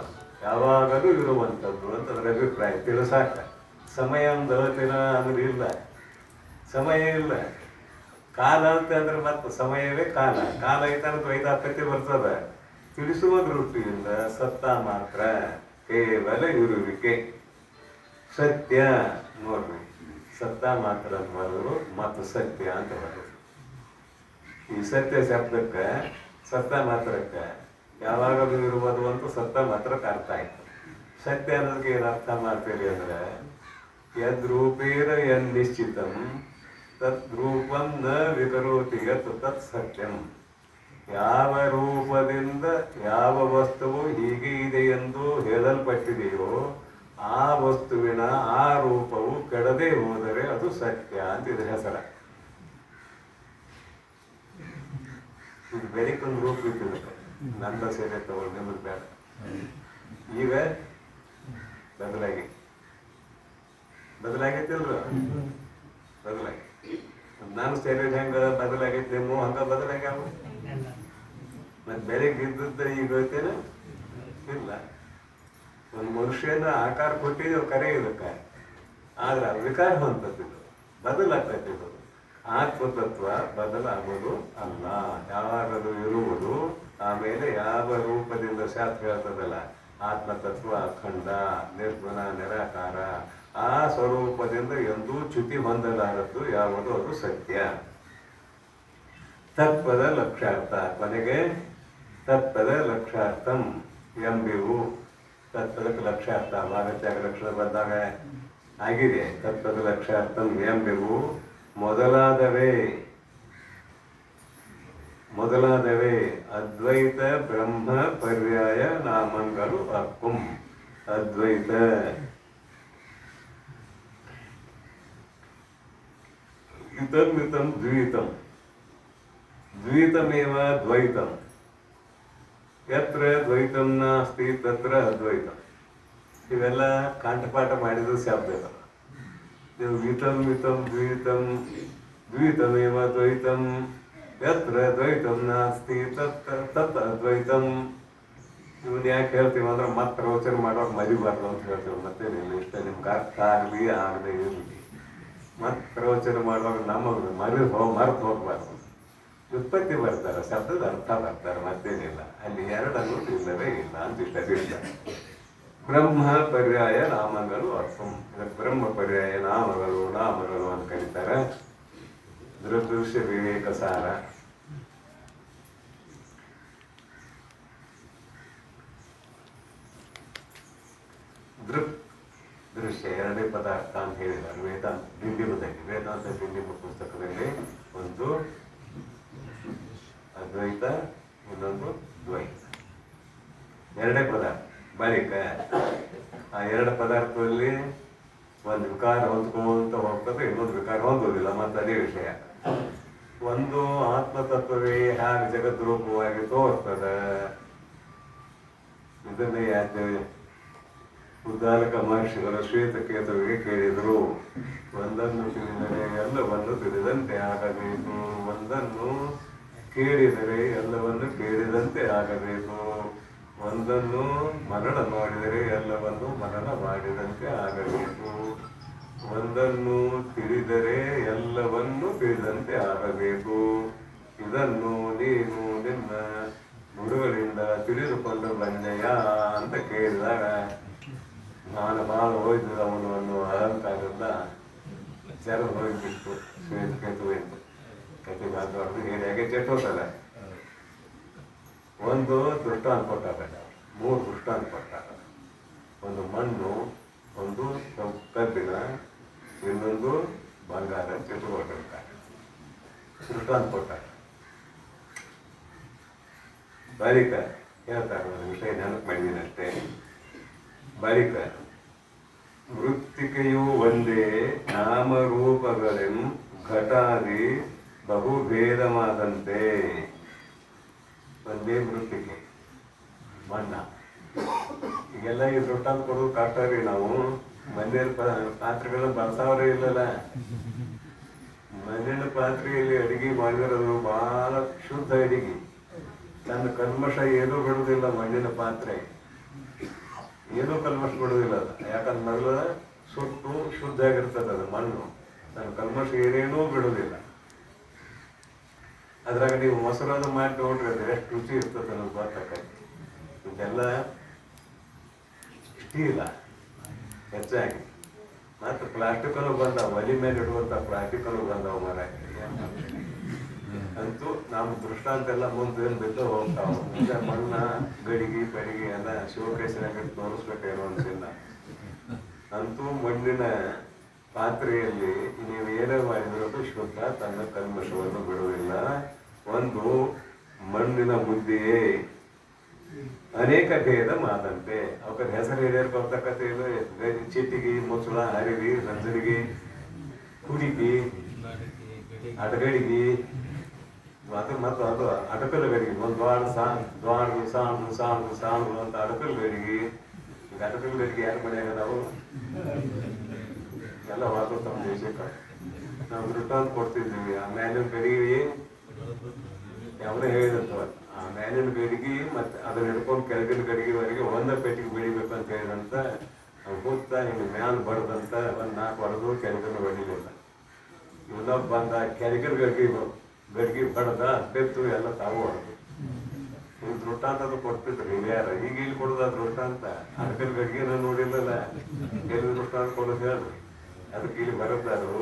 ಯಾವಾಗಲೂ ಇರುವಂಥದ್ದು ಅಂತ ಅದರ ಅಭಿಪ್ರಾಯ. ತಿಳಿಸಾಕ ಸಮಯ ಒಂದು ದಿನ ಅಂದ್ರೆ ಇಲ್ಲ, ಸಮಯ ಇಲ್ಲ. ಕಾಲ ಅಂತಂದ್ರೆ ಮತ್ತೆ ಸಮಯವೇ ಕಾಲ. ಕಾಲ ಐತಂದ್ರೆ ವೈದಾತ್ಯತೆ ಬರ್ತದ. ತಿಳಿಸುವ ದೃಷ್ಟಿಯಿಂದ ಸತ್ತ ಮಾತ್ರ ಕೇವಲ ಇರುವಿಕೆ. ಸತ್ಯ ನೋಡ್ರಿ, ಸತ್ತ ಮಾತ್ರ ಅಂತ ಬರೋದು ಮತ್ತು ಸತ್ಯ ಅಂತ ಬರೋದು. ಈ ಸತ್ಯ ಶಬ್ದಕ್ಕೆ, ಸತ್ತ ಮಾತ್ರಕ್ಕೆ ಯಾವಾಗಲೂ ಇರುವುದು ಅಂತ ಸತ್ತ ಮಾತ್ರಕ್ಕೆ ಅರ್ಥ ಆಯ್ತು. ಸತ್ಯ ಅನ್ನೋದಕ್ಕೆ ಏನು ಅರ್ಥ ಮಾಡ್ತೀರಿ ಅಂದ್ರೆ, ಯದ್ರೂಪೇಣ ಯನ್ನಿಶ್ಚಿತಂ ತದ್ರೂಪಂ ನ ವಿಕರೋತಿ ಯತ್ ತತ್ ಸತ್ಯಂ. ಯಾವ ರೂಪದಿಂದ ಯಾವ ವಸ್ತುವು ಹೀಗೆ ಇದೆ ಎಂದು ಹೇಳಲ್ಪಟ್ಟಿದೆಯೋ ಆ ವಸ್ತುವಿನ ಆ ರೂಪವು ಕೆಡದೆ ಹೋದರೆ ಅದು ಸತ್ಯ ಅಂತ ಇದ್ರ ಹೆಸರ. ಇದು ಬೆಳಕೊಂದು ರೂಪ ಇದ್ದಿದ್ದಕ್ಕೆ ನಂದ ಸೇರೆ ತಗೊಳ್ಳಿ, ನಿಮಗೆ ಬೇಡ. ಈಗ ಬದಲಾಗೈತಿಲ್ರ? ಬದಲಾಗಿ ನಾನು ಸೇರಿದ ಹೆಂಗ ಬದಲಾಗೈತೇಮೋ ಹಂಗ ಬದಲಾಗ್ಯಾವ. ಮತ್ತೆ ಬೆಳಗ್ಗೆ ಇದ್ದದ್ದು ಈಗ ಹೋಗ್ತೇನ ಇಲ್ಲ. ಒಂದು ಮನುಷ್ಯನ ಆಕಾರ ಕೊಟ್ಟಿದ್ದೇವೆ ಕರೆ ಇದಕ್ಕೆ, ಆದ್ರೆ ವಿಕಾರ ಹೊಂದತ್ತಿದ್ದು ಬದಲಾಗ್ತೈತಿದ್ದು. ಆತ್ಮತತ್ವ ಬದಲಾಗೋದು ಅಲ್ಲ, ಯಾವಾಗಲೂ ಇರುವುದು. ಆಮೇಲೆ ಯಾವ ರೂಪದಿಂದ ಶಾಸ್ತ್ರ ಹೇಳ್ತದಲ್ಲ ಆತ್ಮತತ್ವ ಅಖಂಡ ನಿರ್ಗುಣ ನಿರಾಕಾರ. ಆ ಸ್ವರೂಪದಿಂದ ಎಂದೂ ಚ್ಯುತಿ ಹೊಂದಲಾರದ್ದು ಯಾವುದು ಅದು ಸತ್ಯ. ತತ್ವದ ಲಕ್ಷ್ಯಾರ್ಥ ಕೊನೆಗೆ ತತ್ವದ ಲಕ್ಷ್ಯಾರ್ಥಂ ಎಂಬಿವು. ತತ್ವದ ಲಕ್ಷ್ಯಾರ್ಥ ಭಾಗತ್ಯಾಗ ಲಕ್ಷಣ ಬಂದಾಗ ಆಗಿದೆ. ತತ್ವದ ಲಕ್ಷ್ಯಾರ್ಥಂ ಎಂಬಿವು ಮೊದಲಾದವೇ ಅದ್ವೈತ ಬ್ರಹ್ಮ ಪರ್ಯಾಯ ನಾಮಗಳು ಅಕ್ಕುಂ. ಅದ್ವೈತ ಇತಂ ದ್ವೈತಂ ದ್ವೈತಮೇವ ದ್ವೈತಂ ಯತ್ರ ದ್ವೈತಂ ನಾಸ್ತಿ ತತ್ರ ಅದ್ವೈತಂ. ಇವೆಲ್ಲ ಕಂಠಪಾಠ ಮಾಡಿದ ಶಬ್ದಗಳು. ನೀವು ವಿತಂ ದ್ವೈತಂ ದ್ವೈತಮೇವ ದ್ವೈತಂ ಯತ್ರ ದ್ವೈತಂ ನಾಸ್ತಿ ತತ್ ಅದ್ವೈತಂ. ಇವನ್ ಯಾಕೆ ಹೇಳ್ತೀವಿ ಅಂದ್ರೆ ಮತ್ತೆ ಪ್ರವಚನ ಮಾಡೋಕೆ ಮರಿಬಾರ್ದು ಅಂತ ಹೇಳ್ತೀವಿ. ಮತ್ತೇನಿಲ್ಲ, ಇಷ್ಟ ನಿಮ್ಗೆ ಅರ್ಥ ಆಗಲಿ ಆಗದೆ ಇರಲಿ. ಮತ್ತೆ ಪ್ರವಚನ ಮಾಡುವಾಗ ನಮಗೆ ಮರೆತು ಹೋಗ್ಬಾರ್ದು. ವ್ಯುತ್ಪತ್ತಿ ಬರ್ತಾರೆ, ಶಬ್ದದ ಅರ್ಥ ಬರ್ತಾರೆ, ಮತ್ತೇನಿಲ್ಲ. ಅಲ್ಲಿ ಎರಡನ್ನು ಇಲ್ಲವೇ ಇಲ್ಲ ಅಂತ ಇಷ್ಟ. ಬ್ರಹ್ಮ ಪರ್ಯಾಯ ನಾಮಗಳು ಅರ್ಥಂ. ಬ್ರಹ್ಮ ಪರ್ಯಾಯ ನಾಮಗಳು ಅಂತ ಕರೀತಾರೆ. ದೃಶ್ಯ ವಿವೇಕ ಸಾರ. ದೃಶ್ಯ ಎರಡೇ ಪದಾರ್ಥ ಅಂತ ಹೇಳಿದ್ದಾರೆ ವೇದಾಂತ ದಿಂಡಿಮ ಪುಸ್ತಕದಲ್ಲಿ. ಒಂದು ಅದ್ವೈತ, ಇನ್ನೊಂದು ದ್ವೈತ. ಎರಡೇ ಪದಾರ್ಥ. ಬಳಿಕ ಆ ಎರಡು ಪದಾರ್ಥದಲ್ಲಿ ಒಂದು ವಿಕಾರ ಹೊಂದ್ಕೊಂತ ಹೋಗ್ತದೆ, ಇನ್ನೊಂದು ವಿಕಾರ ಹೊಂದೋದಿಲ್ಲ. ಮತ್ತೆ ಅದೇ ವಿಷಯ. ಒಂದು ಆತ್ಮತತ್ವವೇ ಹಾಗೆ ಜಗದ್ರೂಪವಾಗಿ ತೋರ್ತದೆ. ಇದನ್ನೇ ಯಾಕೆ ಉದ್ದಾಲಕ ಮಹರ್ಷಿಗಳು ಶ್ವೇತಕೇತುವಿಗೆ ಕೇಳಿದರು. ಒಂದನ್ನು ತಿಳಿದರೆ ಎಲ್ಲವನ್ನು ತಿಳಿದಂತೆ ಆಗಬೇಕು, ಒಂದನ್ನು ಕೇಳಿದರೆ ಎಲ್ಲವನ್ನು ಕೇಳಿದಂತೆ ಆಗಬೇಕು, ಒಂದನ್ನು ಮರಣ ಮಾಡಿದರೆ ಎಲ್ಲವನ್ನು ಮರಣ ಮಾಡಿದಂತೆ ಆಗಬೇಕು, ಒಂದನ್ನು ತಿಳಿದರೆ ಎಲ್ಲವನ್ನು ತಿಳಿದಂತೆ ಆಗಬೇಕು. ಇದನ್ನು ನೀನು ನಿನ್ನ ಗುರುಗಳಿಂದ ತಿಳಿದುಕೊಂಡು ಬಂದೆಯ ಅಂತ ಕೇಳಿದಾಗ ನಾನು ಭಾಳ ಹೋಯ್ದವನು ಅನ್ನುವ ಅಹಂಕಾರದಿಂದ ಜರ ಹೋಗಿಬಿಟ್ಟು ಶ್ವೇತಕೇತು ಹೋಯ್ತು. ಕತೆ ಮಾತಾಡೋದು ಹೇಗೆ ಚೆಟ್ಟೋತಲ್ಲ. ಒಂದು ದೃಷ್ಟಾಂತ ಕೊಟ್ಟಾಗ, 3 ದೃಷ್ಟಾಂತ ಕೊಟ್ಟಾಗ. ಒಂದು ಮಣ್ಣು, ಒಂದು ಕಬ್ಬಿಣ, ಇನ್ನೊಂದು ಬಂಗಾರ ಚೆಟ್ಟುಕೊಂಡಿರ್ತಾರೆ. ದೃಷ್ಟಾಂತ ಕೊಟ್ಟಾಗ ಬಳಿಕ ಹೇಳ್ತಾರೆ, ಒಂದು ವಿಷಯ ನೆನಪು ಮಾಡಿದ್ದೀನಿ ಅಷ್ಟೇ. ಬಳಿಕ ಮೃತ್ತಿಕೆಯು ಒಂದೇ ನಾಮರೂಪಗಳೆಂ ಘಟಾದಿ ಬಹುಭೇದವಾದಂತೆ. ಒಂದೇ ಮೃತ್ತಿಕೆ ಮಣ್ಣ. ಈಗೆಲ್ಲ ಈ ದೃಷ್ಟಾಂತ ಕೊಡೋದು ಕಷ್ಟ ರೀ. ನಾವು ಮಣ್ಣಿನ ಪಾತ್ರೆಗಳನ್ನ ಬಳಸೋರೇ ಇಲ್ಲಲ್ಲ. ಮಣ್ಣಿನ ಪಾತ್ರೆಯಲ್ಲಿ ಅಡಿಗೆ ಮಾಡಿರೋದು ಬಹಳ ಶುದ್ಧ ಅಡಿಗೆ. ನನ್ನ ಕಲ್ಮಶ ಏನೂ ಬಿಡುವುದಿಲ್ಲ. ಮಣ್ಣಿನ ಪಾತ್ರೆ ಏನೂ ಕಲ್ಮಶ ಬಿಡುವುದಿಲ್ಲ. ಅದು ಯಾಕಂದ್ರೆ ಮೊದಲು ಸುಟ್ಟು ಶುದ್ಧ ಆಗಿರ್ತದೆ ಅದು ಮಣ್ಣು. ನನ್ನ ಕಲ್ಮಶ ಏನೇನೂ ಬಿಡುವುದಿಲ್ಲ. ಅದ್ರಾಗ ನೀವು ಮೊಸರನ್ನು ಮಾಡಿ ನೋಡ್ರಿ, ಅದು ಎಷ್ಟು ರುಚಿ ಇರ್ತದೆ ಅನ್ನೋದು ಗೊತ್ತಾಗತ್ತೆ. ಇದೆಲ್ಲ ಸ್ಟೀಲ ಹೆಚ್ಚಾಗಿ. ಮತ್ತು ಪ್ಲಾಸ್ಟಿಕಲ್ಲೂ ಬಂದಾವ, ಒಲಿ ಮೇಲೆ ಇಡುವಂಥ ಪ್ಲಾಸ್ಟಿಕಲ್ಲೂ ಬಂದಾವ. ಮರ ಅಂತೂ ನಮ್ಮ ದೃಷ್ಟಾಂತ ಎಲ್ಲ ಮುಂದೆ ಬಿದ್ದು ಹೋಗ್ತಾವ. ಈಗ ಮಣ್ಣ ಗಡಿಗೆ ಪಡಿಗೆ ಎಲ್ಲ ಶಿವಕೇಶನಾಗ ತೋರಿಸ್ಬೇಕೇನೋ ಅನ್ಸಿಲ್ಲ. ಅಂತೂ ಮಣ್ಣಿನ ಪಾತ್ರೆಯಲ್ಲಿ ನೀವು ಏನೇ ಮಾಡಿದ್ರು ಶುದ್ಧ, ತನ್ನ ಕಲ್ಮಶವನ್ನು ಬಿಡುವುದಿಲ್ಲ. ಒಂದು ಮಣ್ಣಿನ ಮುದ್ದೆಯೇ ಅನೇಕ ಭೇದ ಮಾದಂತೆ. ಅವಕ್ಕೆ ಹೆಸರು ಹಿರಿಯರು ಬರ್ತಕ್ಕಂಥ ಇದು ಚಿಟ್ಟಿಗೆ, ಮುಚ್ಚಳ, ಹರಿವಿ, ರಂಜರಿಗೆ, ಹುಡುಗಿ, ಅಡಗಡಿಗೆ, ಮತ್ತು ಅದು ಅಡಕಲು ಗಡಿಗೆ. ಒಂದು ದ್ವಾರದು ಸಾಣು ಅಂತ ಅಡಕಲು ಗಡಿಗೆ. ಈಗ ಅಡಕಲು ಗಡಿಗೆ ಯಾರು ಮನೆಯಾಗ ನಾವು ಎಲ್ಲ ಹೊರತು ತಮ್ಮ ದೇಶಕ್ಕೆ ನಾವು ದೃಷ್ಟಾಂತ ಕೊಡ್ತಿದ್ದೀವಿ. ಆ ಮೇಲಿನ ಗಡಿಗೆ ಯಾವನೇ ಹೇಳಿದಂತ ಆ ಮೇಲಿನ ಗಡಿಗೆ ಮತ್ತೆ ಅದನ್ನ ಹಿಡ್ಕೊಂಡು ಕೆಳಗಿನ ಗಡಿಗೆವರೆಗೆ ಒಂದೇ ಪೆಟ್ಟಿಗೆ ಬೆಳಿಬೇಕು ಅಂತ ಹೇಳಿದಂತ ನಾವು ಕೂತ ಹಿಂಗೆ ಮ್ಯಾಲ ಬಡದಂತ ಒಂದು 4 ಹೊಡೆದು ಕೆಳಗಿನ ಹೊಡಿಲಿಲ್ಲ. ಇನ್ನೊಬ್ಬ ಬಂದ ಕೆಳಗಿನ ಗಡಿಗೆ ಬಡದ ಬೆತ್ತು ಎಲ್ಲ ತಾವು ಹೊಡೆದು ನೀವು ದೃಷ್ಟಾಂತದ್ದು ಕೊಡ್ತಿದ್ರು ಹಿರಿಯರ. ಈಗ ಇಲ್ಲಿ ಕೊಡೋದ ದೃಷ್ಟಾಂತ ಅದಕ್ಕೆ ಗಡಿಗೆನ ನೋಡಿಲ್ಲಲ್ಲ, ಎಲ್ಲಿ ದೃಷ್ಟಾಂತ ಕೊಡೋದು ಹೇಳ್ರಿ. ಅದಕ್ಕೆ ಇಲ್ಲಿ ಬರುತ್ತಾರು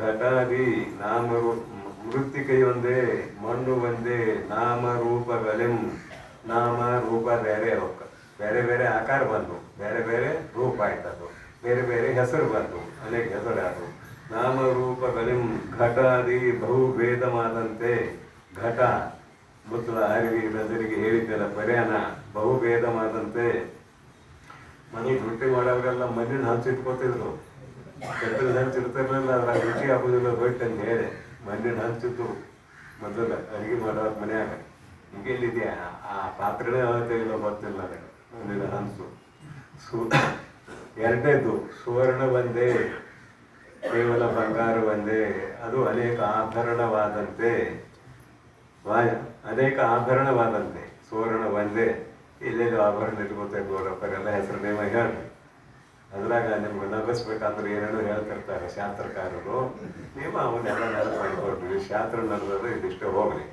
ಘಟಾದಿ ನಾಮ ಮೃತ್ತಿಕೈ ಒಂದೇ ಮಣ್ಣು ಒಂದೇ ನಾಮ ರೂಪಗಳೆಂ. ನಾಮ ರೂಪ ಬೇರೆ ಅವಕ್ಕ ಬೇರೆ ಬೇರೆ ಆಕಾರ ಬಂದು ಬೇರೆ ಬೇರೆ ರೂಪ ಆಯ್ತದು, ಬೇರೆ ಬೇರೆ ಹೆಸರು ಬಂದು ಅನೇಕ ಹೆಸರು ಆದವು. ನಾಮ ರೂಪಗಳೆಂ ಘಟಾದಿ ಬಹುಭೇದವಾದಂತೆ. ಘಟ ಮುತ್ತಲ ಅರಿವಿ ನಜರಿಗೆ ಹೇಳಿದ್ದೆಲ್ಲ ಪರ್ಯಾನ ಬಹುಭೇದವಾದಂತೆ. ಮನೆ ರೊಟ್ಟಿ ಮಾಡೋರೆಲ್ಲ ಮಣ್ಣಿನ ಹಂಚಿಟ್ಕೊತಿದ್ರು, ಕಟ್ಟದ ಹಂಚಿರ್ತಿರ್ಲಿಲ್ಲ, ಅದ್ರಾಗ ರುಚಿ ಆಗೋದಿಲ್ಲ ರೊಟ್ಟಿ ಅಂತ ಹೇಳಿ ಮಣ್ಣಿನ ಹಂಚಿತ್ತು ಮೊದಲ ಅಡುಗೆ ಮಾಡೋರ ಮನ್ಯಾಗ. ಈಗ ಎಲ್ಲಿದೆಯಾ ಆ ಪಾತ್ರೆನೇ ಇಲ್ಲ ಗೊತ್ತಿಲ್ಲ ಅದಕ್ಕೆ ಮಣ್ಣಿನ ಹಂಚು. ಎರಡನೇದು ಸುವರ್ಣ ಒಂದೇ ಕೇವಲ ಬಂಗಾರ ಒಂದೇ, ಅದು ಅನೇಕ ಆಭರಣವಾದಂತೆ. ಅನೇಕ ಆಭರಣವಾದಂತೆ ಸುವರ್ಣ ಒಂದೇ. ಇಲ್ಲೆಲ್ಲೂ ಆಭರಣ ಇಟ್ಕೋತೇವೆ ನೋಡಪ್ಪರೆಲ್ಲ ಹೆಸರು ನೇಮ ಹೇಳ್ರಿ. ಅದ್ರಾಗ ನಿಮ್ಗೆ ನಗಿಸ್ಬೇಕಂದ್ರೆ ಏನೇನೋ ಹೇಳ್ತಿರ್ತಾರೆ ಶಾಸ್ತ್ರಕಾರರು. ನೀವು ಅವನ್ನೆಲ್ಲ ನೆನಪು ಮಾಡಿಕೊಡ್ರಿ. ಶಾಸ್ತ್ರ ನಡೆದ್ರೆ ಇದಿಷ್ಟೇ ಹೋಗ್ಲಿ.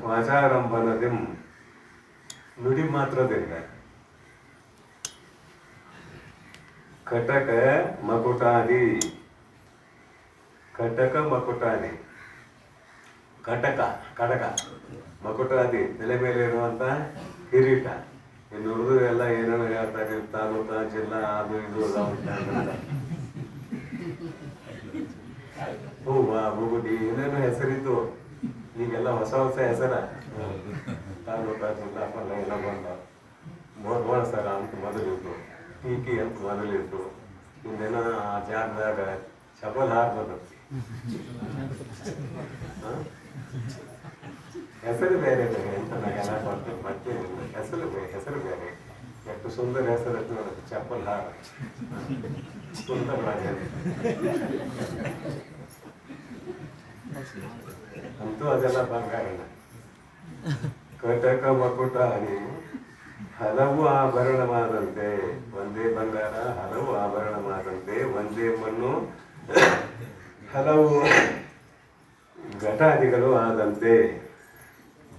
ವಾಚಾರಂಭನದಿಂ ನುಡಿ ಮಾತ್ರದಿಂದ. ಕಟಕ ಮಕುಟಾದಿ. ಕಟಕ ಮಕುಟಾದಿ. ಕಟಕ ಕಟಕ ಮಕುಟಾದಿ ತಲೆ ಮೇಲೆ ಇರುವಂತ ಕಿರೀಟ. ಇನ್ನು ಉಳಿದು ಎಲ್ಲ ಏನೇನೋ ಹೇಳ್ತಾರೆ, ತಾಲೂಕಾ ಜಿಲ್ಲಾ ಅದು ಇದು ಎಲ್ಲ ಹೂವ ಬುಗುಡಿ ಏನೇನೋ ಹೆಸರಿದ್ದು. ಈಗೆಲ್ಲ ಹೊಸ ಹೊಸ ಹೆಸರ ತಾಲೂಕಾ ಜಿಲ್ಲಾ ಪಲ್ಲ ಎಲ್ಲ ಬಂದ. ಬೋಳ್ಸರ ಅಂತ ಮೊದಲಿತ್ತು, ಟೀಕಿ ಅಂತ ಮೊದಲಿತ್ತು. ಇನ್ನೇನೋ ಆ ಜಾಗದಾಗ ಚಪಲ್ ಹಾರ್ಬೋದು. ಹೆಸರು ಬೇರೆ ಬೇರೆ ಅಂತ ನಾಗೆಲ್ಲ ಬರ್ತದೆ. ಮತ್ತೆ ಹೆಸರು ಬೇರೆ. ಎಷ್ಟು ಸುಂದರ ಹೆಸರು ಅಂತ ನೋಡೋದು, ಚಪ್ಪಲ್ ಹಾರ ಸುಂದರರಾಜ ಅಂತೂ ಅದೆಲ್ಲ ಬಂಗಾರನ. ಕಟಕ ಮಕುಟಾದಿ ಹಲವು ಆಭರಣವಾದಂತೆ. ಒಂದೇ ಬಂಗಾರ ಹಲವು ಆಭರಣವಾದಂತೆ. ಒಂದೇ ಮಣ್ಣು ಹಲವು ಘಟಾದಿಗಳು ಆದಂತೆ.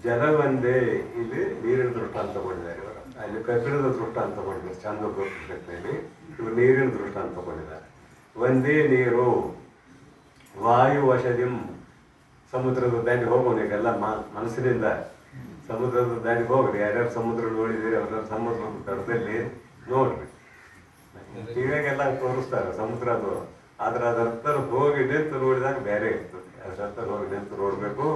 ಜಲ ಒಂದೇ. ಇಲ್ಲಿ ನೀರಿನ ದೃಷ್ಟಾಂತ ಕೊಟ್ಟಿದ್ದಾರೆ ಇವರು. ಅಲ್ಲಿ ಕಬ್ಬಿಣದ ದೃಷ್ಟಾಂತ ಕೊಟ್ಟಿದ್ದಾರೆ ಚಂದ ಗೊತ್ತಿರ್ತೇನೆ. ಇವರು ನೀರಿನ ದೃಷ್ಟಾಂತ ಕೊಟ್ಟಿದ್ದಾರೆ. ಒಂದೇ ನೀರು ವಾಯು ವಶದಿಂ. ಸಮುದ್ರದ ದಾಟಿ ಹೋಗೋನಿಗೆಲ್ಲ ಮನಸ್ಸಿನಿಂದ ಸಮುದ್ರದ ದಾಟಿ ಹೋಗ್ರಿ. ಯಾರ್ಯಾರು ಸಮುದ್ರ ನೋಡಿದಿರಿ ಅವ್ರ ಸಮುದ್ರದ ತಡದಲ್ಲಿ ನೋಡ್ರಿ. ಟಿವಿಯಾಗೆಲ್ಲ ತೋರಿಸ್ತಾರೆ ಸಮುದ್ರದು. ಆದ್ರೆ ಅದರ ಹತ್ರ ಹೋಗಿ ನಿಂತು ನೋಡಿದಾಗ ಬೇರೆ ಇರ್ತದೆ. ಅದ್ರ ಹತ್ರ ಹೋಗಿ ನಿಂತು ನೋಡ್ಬೇಕು.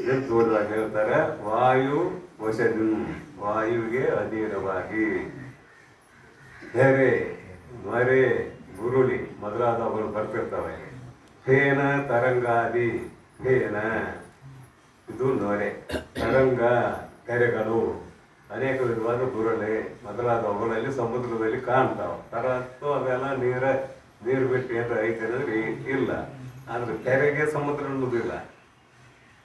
ನಿಂತು ನೋಡಿದಾಗ ಹೇಳ್ತಾರೆ ವಾಯು ವಶದಿಂ. ವಾಯುವಿಗೆ ಅಧೀನವಾಗಿ ಹೆರೆ ನೊರೆ ಗುರುಳಿ ಮೊದಲಾದವುಗಳು ಬರ್ತಿರ್ತವೆ. ಫೇನ ತರಂಗಾದಿ. ಫೇನ ಇದು ನೊರೆ, ತರಂಗ ತೆರೆಗಳು, ಅನೇಕ ವಿಧವಾದ ಗುರುಳೆ ಮೊದಲಾದವುಗಳಲ್ಲಿ ಸಮುದ್ರದಲ್ಲಿ ಕಾಣ್ತಾವೆ. ತರತ್ತು ಅವೆಲ್ಲ ನೀರು ಬಿಟ್ಟು ಏನಾರ ಐತೆ ಅಂದ್ರೆ ಇಲ್ಲ. ಆದ್ರೆ ತೆರೆಗೆ ಸಮುದ್ರ ಅನ್ನೋದಿಲ್ಲ,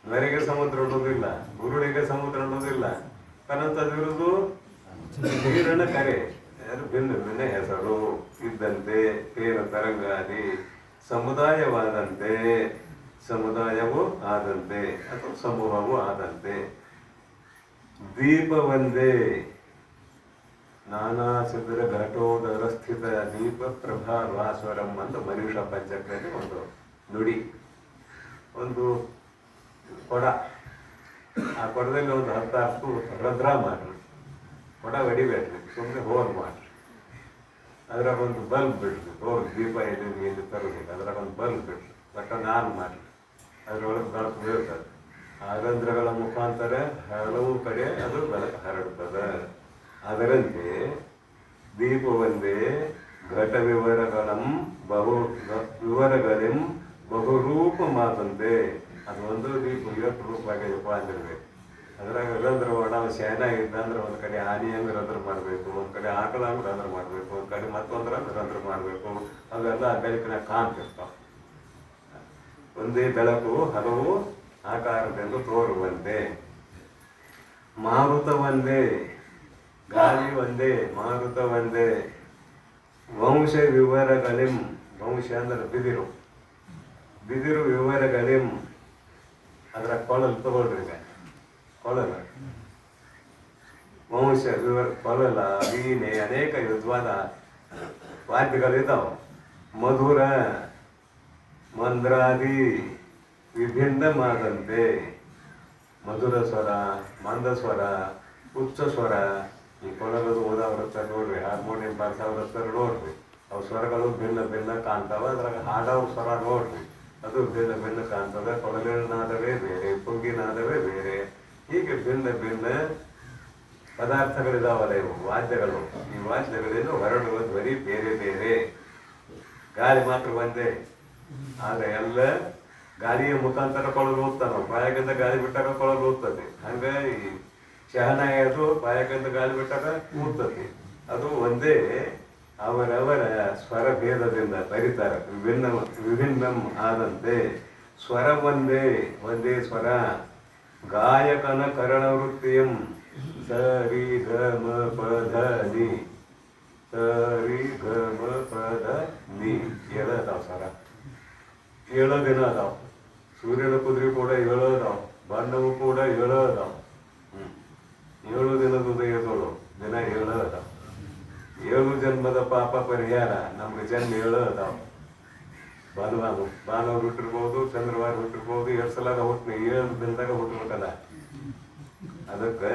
ನೊರೆಗೆ ಸಮುದ್ರ ಅನ್ನೋದಿಲ್ಲ, ಗುರುಳಿಗೆ ಸಮುದ್ರ ಅನ್ನೋದಿಲ್ಲ. ಕನಂತದಿರುವುದು ನೀರಿನ ಕರೆ. ಭಿನ್ನ ಭಿನ್ನ ಹೆಸರು ಇದ್ದಂತೆ. ಫೇನ ತರಂಗಾದಿ ಸಮುದಾಯವಾದಂತೆ. ಸಮುದಾಯವು ಆದಂತೆ ಅಥವಾ ಸಮೂಹವು ಆದಂತೆ. ದೀಪ ಒಂದೇ. ನಾನಾ ಚಂದ್ರ ಘಟೋದರ ಸ್ಥಿತ ದೀಪ ಪ್ರಭಾ ಭಾಸ್ವರಂ ಅಂತ ಮನುಷ್ಯ ಪಂಚಕದಲ್ಲಿ ಒಂದು ನುಡಿ. ಒಂದು ಕೊಡ, ಆ ಕೊಡದಲ್ಲಿ ಒಂದು 10 ರಂಧ್ರ ಮಾಡ್ರಿ. ಕೊಡ ಹೊಡಿಬೇಡ್ರಿ, ಸುಮ್ಮನೆ ಹೋಲ್ ಮಾಡ್ರಿ. ಅದ್ರಾಗ ಒಂದು ಬಲ್ಬ್ ಬಿಡ್ರಿ. ಹೋಗಿ ದೀಪ ಎಲ್ಲಿ ತರೋದಿಲ್ಲ, ಅದ್ರಾಗ ಒಂದು ಬಲ್ಬ್ ಬಿಡ್ರಿ. ಬಟನ್ ಆನ್ ಮಾಡ್ರಿ. ಅದರೊಳಗೆ ಬೆಳಕು ಬೀಳ್ತದೆ. ಆ ರಂಧ್ರಗಳ ಮುಖಾಂತರ ಹಲವು ಕಡೆ ಅದು ಬೆಳಕು ಹರಡ್ತದೆ. ಅದರಂತೆ ದೀಪ ಒಂದೇ ಘಟ ವಿವರಗಳಂ ಬಹುರೂಪ ಮಾತಂತೆ. ಅದು ಒಂದು ದೀಪ 8 ರೂಪ ಆಗಿದೆಪ್ಪ ಅಂದಿರ್ಬೇಕು. ಅದ್ರಾಗ ರಂಧ್ರ ನಾವು ಶಾನ ಇದ್ದಂದ್ರೆ ಒಂದು ಕಡೆ ಆನಿ ಹಂಗೆ ರಂಧ್ರ ಮಾಡಬೇಕು, ಒಂದು ಕಡೆ ಆಕಳ ಹಂಗೆ ರಂಧ್ರ ಮಾಡಬೇಕು, ಒಂದು ಕಡೆ ಮತ್ತೊಂದ್ರ ರಂಧ್ರ ಮಾಡಬೇಕು. ಅವೆಲ್ಲ ಬೆಳಕಿನ ಕಾಣ್ತಿರ್ತಾವೆ. ಒಂದೇ ಬೆಳಕು ಹಲವು ಆಕಾರದಿಂದ ತೋರುವಂತೆ. ಮಾರುತ ಒಂದೇ. ಗಾಳಿ ಒಂದೇ, ಮಾರುತ ಒಂದೇ. ವಂಶ ವಿವರಗಳಿಂ. ವಂಶ ಅಂದ್ರೆ ಬಿದಿರು. ಬಿದಿರು ವಿವರಗಳಿಂ ಅದರ ಕೊಳಲು ತಗೊಳ್ರಿ ಈಗ ಕೊಳಲು ವಂಶ ಕೊಳಲ ವೀಣೆ ಅನೇಕ ವಿಧವಾದ ವಾದ್ಯಗಳಿದ್ದಾವೆ. ಮಧುರ ಮಂದ್ರಾದಿ ವಿಭಿನ್ನವಾದಂತೆ ಮಧುರ ಸ್ವರ, ಮಂದ ಸ್ವರ, ಉಚ್ಚ ಸ್ವರ. ಈ ಕೊಳಲದು ಓದವ್ರ ನೋಡ್ರಿ, ಹಾರ್ಮೋನಿಯಂ ಬಾರಿಸೋರ ನೋಡ್ರಿ, ಅವು ಸ್ವರಗಳು ಭಿನ್ನ ಭಿನ್ನ ಕಾಣ್ತಾವ. ಅದ್ರಾಗ ಹಾಡೋ ಸ್ವರ ನೋಡ್ರಿ, ಅದು ಭಿನ್ನ ಭಿನ್ನ ಕಾಣ್ತದೆ. ಕೊಳಲಿನ ನಾದವೇ ಬೇರೆ, ಪುಂಗಿ ನಾದವೇ ಬೇರೆ. ಹೀಗೆ ಭಿನ್ನ ಭಿನ್ನ ಪದಾರ್ಥಗಳಿದಾವಲ್ಲ ಇವು ವಾದ್ಯಗಳು. ಈ ವಾದ್ಯಗಳಿಂದ ಹೊರಡುವ ಧ್ವನಿ ಬೇರೆ ಬೇರೆ. ಗಾಳಿ ಮಾತ್ರ ಒಂದೇ, ಆದ್ರೆ ಎಲ್ಲ ಗಾಳಿಯ ಮುಖಾಂತರ ಕೊಳಲು ಹೋಗ್ತಾನ. ಬಾಯಾಗಿಂದ ಗಾಳಿ ಬಿಟ್ಟಾಗ ಕೊಳಲು ಹೋಗ್ತದೆ. ಹಂಗಾಗಿ ಶಹನಾಯದು ಬಾಯಾಗಿಂದ ಗಾಳಿ ಬಿಟ್ಟಾಗ ಕೂಗ್ತದೆ. ಅದು ಒಂದೇ, ಅವರವರ ಸ್ವರ ಭೇದದಿಂದ ಬರೀತಾರೆ. ವಿಭಿನ್ನ ಆದಂತೆ ಸ್ವರ ಒಂದೇ, ಒಂದೇ ಸ್ವರ. ಗಾಯಕನ ಕರಣವೃತ್ತಿಯಂ ಸರಿ ಗ ಮ ಪದ ನಿ, ಸರಿ ಗ ಮ ಪದ ನಿ. ಅದಾವ ಸ್ವರ, 7 ದಿನ ಅದಾವ. ಸೂರ್ಯನ ಕುದುರೆ ಕೂಡ 7 ಅದಾವ, ಬಣ್ಣವು ಕೂಡ 7 ಅದಾವ. 7 ದಿನದ ಉದಯದೋಳು ದಿನ 7 ಅದಾವ. 7 ಜನ್ಮದ ಪಾಪ ಪರಿಹಾರ, ನಮ್ಗೆ ಜನ್ಮ 7 ಅದಾವ. ಭಾನುವಾರ ಹುಟ್ಟಿರ್ಬೋದು, ಚಂದ್ರವಾರ ಹುಟ್ಟಿರ್ಬೋದು. 2 ಸಲ ಹುಟ್ಟಿನ 7 ದಿನದಾಗ ಹುಟ್ಟಬೇಕಲ್ಲ. ಅದಕ್ಕೆ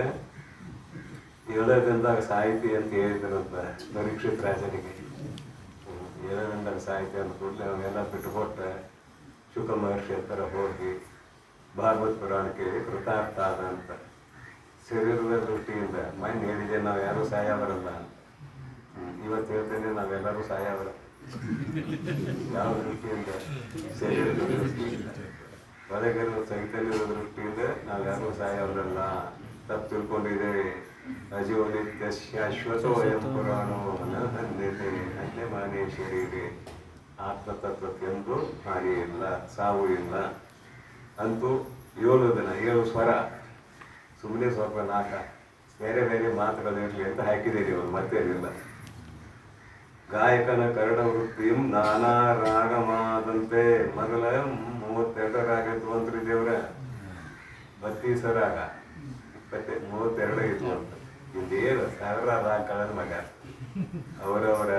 7 ದಿನದಾಗ ಸಾಹಿತಿ ಅಂತ ಹೇಳಿದ್ರಂತ ಪರೀಕ್ಷಿತ್ ರಾಜನಿಗೆ. 7 ದಿನದಾಗ ಸಾಹಿತಿ ಅಂತ ಕೂಡಲೇ ಅವನ್ನೆಲ್ಲ ಬಿಟ್ಟುಕೊಟ್ರೆ ಶುಕ ಮಹರ್ಷಿ ಹತ್ತಿರ ಹೋಗಿ ಭಾಗವತ್ ಪುರಾಣಕ್ಕೆ ಕೃತಾರ್ಥ ಆದ ಅಂತ. ಶರೀರದ ದೃಷ್ಟಿಯಿಂದ ಮಣ್ಣು ಹೇಳಿದೆ, ನಾವು ಯಾರೂ ಸಾಯವರಲ್ಲ. ಇವತ್ತು ಹೇಳ್ತೇನೆ, ನಾವೆಲ್ಲರೂ ಸಾಯವರ. ಯಾವ ದೃಷ್ಟಿಯಿಂದ? ಶರೀರದ ದೃಷ್ಟಿಯಿಂದ, ಒಳಗಿರುವ ಚೈತನ್ಯದ ದೃಷ್ಟಿಯಿಂದ ನಾವ್ಯಾರೂ ಸಾಯವರಲ್ಲ. ತಪ್ಪು ತಿಳ್ಕೊಂಡಿದ್ದೇವೆ. ಅಜೀವ ನಿತ್ಯ ಶಾಶ್ವತ ವಯಂ ಪುರಾಣೋ ನಂದಿತೆ ಅನ್ಯ ಮಾನೇ ಶರೀರೆ. ಆತ್ಮತತ್ವಕ್ಕೆಂದು ಹಾನಿ ಇಲ್ಲ, ಸಾವು ಇಲ್ಲ. ಅಂತೂ 7 ದಿನ 7 ಸ್ವರ. ಸುಮ್ಮನೆ ಸ್ವಲ್ಪ ನಾಟ ಬೇರೆ ಬೇರೆ ಮಾತುಗಳಿರಲಿ ಅಂತ ಹಾಕಿದ್ದೀರಿ ಅವರು, ಮತ್ತೇನಿಲ್ಲ. ಗಾಯಕನ ಕರ್ಣವೃತ್ತಿಯಂ ನಾನಾ ರಾಗಮಾದಂತೆ. ಮೊದಲ 32 ರಾಗ ಇದ್ವು ಅಂತ್ರಿ ದೇವ್ರ. 32 ರಾಗ 32 ಇದ್ವು ಅಂತ. ಇಲ್ಲೇನು 1000 ರಾಗಗಳ ಮಗ ಅವರವರ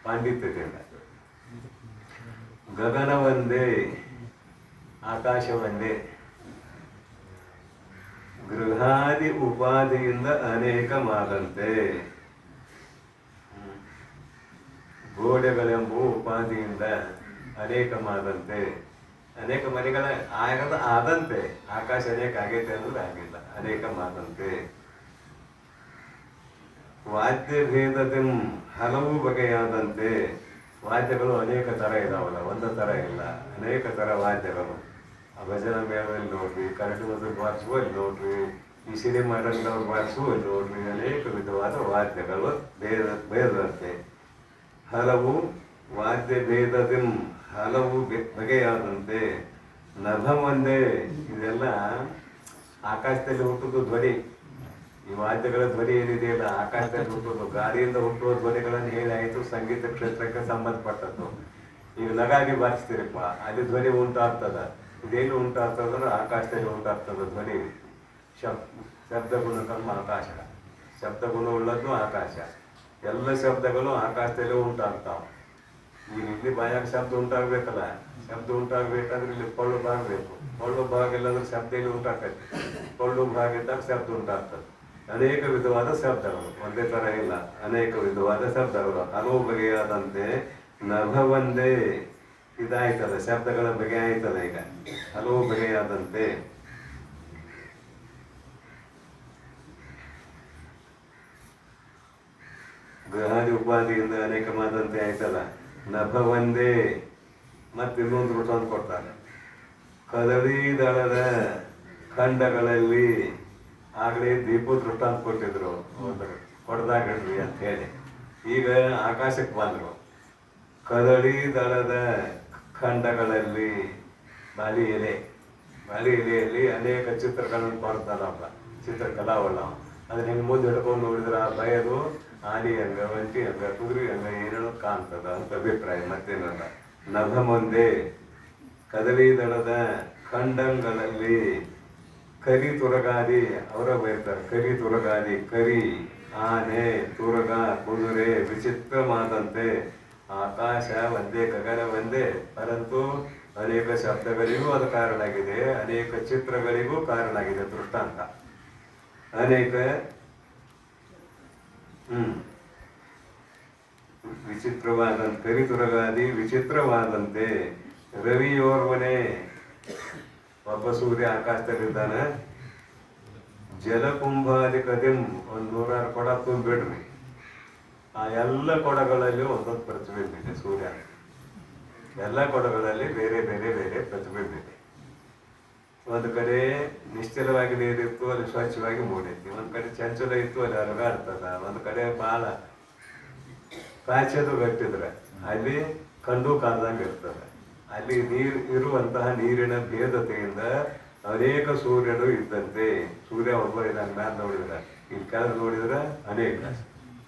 ಪಾಂಡಿತ್ಯದಿಂದ. ಗಗನ ಒಂದೇ, ಆಕಾಶ ಒಂದೇ. ಗೃಹಾದಿ ಉಪಾಧಿಯಿಂದ ಅನೇಕ ಮಾದಂತೆ. ಗೋಡೆಗಳೆಂಬ ಉಪಾಧಿಯಿಂದ ಅನೇಕ ಮಾದಂತೆ. ಅನೇಕ ಮನೆಗಳ ಆದಂತೆ. ಆಕಾಶ ಅನೇಕ ಆಗೈತೆ ಅನ್ನೋದು ಆಗಿಲ್ಲ, ಅನೇಕ ಮಾದಂತೆ. ವಾದ್ಯ ಭೇದತೆ ಹಲವು ಬಗೆಯಾದಂತೆ. ವಾದ್ಯಗಳು ಅನೇಕ ಥರ ಇದಾವಲ್ಲ, ಒಂದು ಥರ ಇಲ್ಲ, ಅನೇಕ ಥರ ವಾದ್ಯಗಳು. ಆ ಭಜನ ಮೇಳದಲ್ಲಿ ನೋಡ್ರಿ, ಕರೆಂಟ್ ಮದ್ದು ಬಾರಿಸುವಲ್ಲಿ ನೋಡ್ರಿ, ಈ ಸಿನಿಮಾ ರಂಗದವ್ರು ಬಾರಿಸುವಲ್ಲಿ ನೋಡ್ರಿ. ಅನೇಕ ವಿಧವಾದ ವಾದ್ಯಗಳು ಭೇದಂತೆ. ಹಲವು ವಾದ್ಯ ಭೇದತೆ ಹಲವು ಬಗೆಯಾದಂತೆ. ನಭ ಒಂದೇ. ಇದೆಲ್ಲ ಆಕಾಶದಲ್ಲಿ ಹುಟ್ಟುದು ಧ್ವನಿ. ಈ ವಾದ್ಯಗಳ ಧ್ವನಿ ಏನಿದೆಯಲ್ಲ ಆಕಾಶದಲ್ಲಿ ಹುಟ್ಟುದು, ಗಾಳಿಯಿಂದ ಹುಟ್ಟುವ ಧ್ವನಿಗಳನ್ನು ಹೇಳಿ ಆಯಿತು. ಸಂಗೀತ ಕ್ಷೇತ್ರಕ್ಕೆ ಸಂಬಂಧಪಟ್ಟದ್ದು. ಈಗ ನಗಾಗಿ ಬಾರಿಸ್ತೀರಪ್ಪ, ಅಲ್ಲಿ ಧ್ವನಿ ಉಂಟಾಗ್ತದ. ಇದೇನು ಉಂಟಾಗ್ತದಂದ್ರೆ ಆಕಾಶದಲ್ಲಿ ಉಂಟಾಗ್ತದ ಧ್ವನಿ. ಶಬ್ದ ಗುಣಕರ್ಮ ಆಕಾಶ. ಶಬ್ದ ಗುಣ ಉಳ್ಳದ್ದು ಆಕಾಶ. ಎಲ್ಲ ಶಬ್ದಗಳು ಆಕಾಶದಲ್ಲಿ ಉಂಟಾಗ್ತಾವ. ಈಗ ಇಲ್ಲಿ ಬಾಯಾಗ ಶಬ್ದ ಉಂಟಾಗ್ಬೇಕಲ್ಲ, ಶಬ್ದ ಉಂಟಾಗ್ಬೇಕಂದ್ರೆ ಇಲ್ಲಿ ಕೊಳ್ಳು ಭಾಗ ಬೇಕು. ಕೊಳ್ಳು ಭಾಗ ಇಲ್ಲಾಂದ್ರೆ ಶಬ್ದ ಇಲ್ಲಿ ಉಂಟಾಗ್ತೈತಿ. ಕೊಳ್ಳು ಭಾಗ ಇದ್ದಾಗ ಶಬ್ದ ಉಂಟಾಗ್ತದೆ. ಅನೇಕ ವಿಧವಾದ ಶಬ್ದಗಳು, ಒಂದೇ ತರ ಇಲ್ಲ, ಅನೇಕ ವಿಧವಾದ ಶಬ್ದಗಳು ಹಲವು ಬಗೆಯಾದಂತೆ. ನಭ ಒಂದೇ. ಇದಾಯ್ತದ, ಶಬ್ದಗಳ ಬಗೆ ಆಯ್ತದ. ಈಗ ಹಲವು ಬಗೆಯಾದಂತೆ. ಗೃಹಾದಿ ಉಪಾಧಿಯಿಂದ ಅನೇಕ ಮಾದಂತೆ ಆಯ್ತಲ್ಲ. ನಭ ಒಂದೇ. ಮತ್ತೆ ಇನ್ನೊಂದು ರೂಢ ಕೊಡ್ತಾರೆ. ಕದಳಿ ದಳದ ಖಂಡಗಳಲ್ಲಿ. ಆಗಲೇ ದೀಪ ದೃಷ್ಟಾಂತ ಕೊಟ್ಟಿದ್ರು, ಕೊಡ್ದಾಗಡ್ರಿ ಅಂತ ಹೇಳಿ. ಈಗ ಆಕಾಶಕ್ಕೆ ಬಂದರು. ಕದಳಿ ದಳದ ಖಂಡಗಳಲ್ಲಿ ಬಾಳಿ ಎಲೆಯಲ್ಲಿ ಅನೇಕ ಚಿತ್ರಗಳನ್ನು ಕೊಡ್ತಾರಪ್ಪ, ಚಿತ್ರಕಲಾವಲ್ಲ. ಅದನ್ನ ಹಿಂಗೆ ಮುಂದೆ ಹಿಡ್ಕೊಂಡು ನೋಡಿದ್ರೆ ಆ ಬಯಲು ಆನೆ ಹಂಗ, ಒಂಟಿ ಹಂಗ, ಕುದುರೆ ಹಂಗ ಏನೇನೋ ಕಾಣ್ತದ ಅಂತ ಅಭಿಪ್ರಾಯ, ಮತ್ತೇನಲ್ಲ. ನಭ ಮುಂದೆ ಕದಳಿ ದಳದ ಖಂಡಗಳಲ್ಲಿ ಕರಿ ತುರಗಾದಿ ಅವರ ಬೈತಾರೆ. ಕರಿ ತುರಗಾದಿ ಕರಿ ಆನೆ ತುರಗ ಕುದುರೆ ವಿಚಿತ್ರವಾದಂತೆ ಆಕಾಶ ಒಂದೇ ಗಗನ ಒಂದೇ, ಪರಂತು ಅನೇಕ ಶಬ್ದಗಳಿಗೂ ಅದು ಕಾರಣ ಆಗಿದೆ, ಅನೇಕ ಚಿತ್ರಗಳಿಗೂ ಕಾರಣ ಆಗಿದೆ. ದೃಷ್ಟಾಂತ ಅನೇಕ ವಿಚಿತ್ರವಾದಂತೆ ಕರಿ ತುರಗಾದಿ ವಿಚಿತ್ರವಾದಂತೆ ರವಿಯೋರ್ವನೇ ಒಬ್ಬ ಸೂರ್ಯ ಆಕಾಶದಲ್ಲಿದ್ದಾನೆ. ಜಲಕುಂಭಾದಿ ಕದಿಂ ಒಂದು 106 ಕೊಡ ತುಂಬಿಡ್ರಿ. ಆ ಎಲ್ಲ ಕೊಡಗಳಲ್ಲಿ ಒಂದೊಂದು ಪ್ರತಿಬಿಂಬ ಇದೆ. ಸೂರ್ಯ ಎಲ್ಲ ಕೊಡಗಳಲ್ಲಿ ಬೇರೆ ಬೇರೆ ಬೇರೆ ಪ್ರತಿಬಿಂಬ ಇದೆ. ಒಂದು ಕಡೆ ನಿಶ್ಚಲವಾಗಿ ನೀರಿತ್ತು, ಅಲ್ಲಿ ಸ್ವಚ್ಛವಾಗಿ ಮೂಡೈತಿ. ಒಂದು ಕಡೆ ಚಂಚಲ ಇತ್ತು, ಅಲ್ಲಿ ಅಲಗಾಡ್ತದ. ಒಂದು ಕಡೆ ಬಾಳ ಕಾಚದು ಗಟ್ಟಿದ್ರೆ ಅಲ್ಲಿ ಕಂಡು ಕಾಣ್ದಂಗೆ ಇರ್ತದೆ. ಅಲ್ಲಿ ಇರುವಂತಹ ನೀರಿನ ಭೇದತೆಯಿಂದ ಅನೇಕ ಸೂರ್ಯರು ಇದ್ದಂತೆ. ಸೂರ್ಯ ಒಬ್ಬ ಇದ್ದಾನೆ, ಮ್ಯಾಲೆ ನೋಡಿದ್ರೆ, ಇಲ್ಲಿ ಕೆಳಗೆ ನೋಡಿದ್ರೆ ಅನೇಕ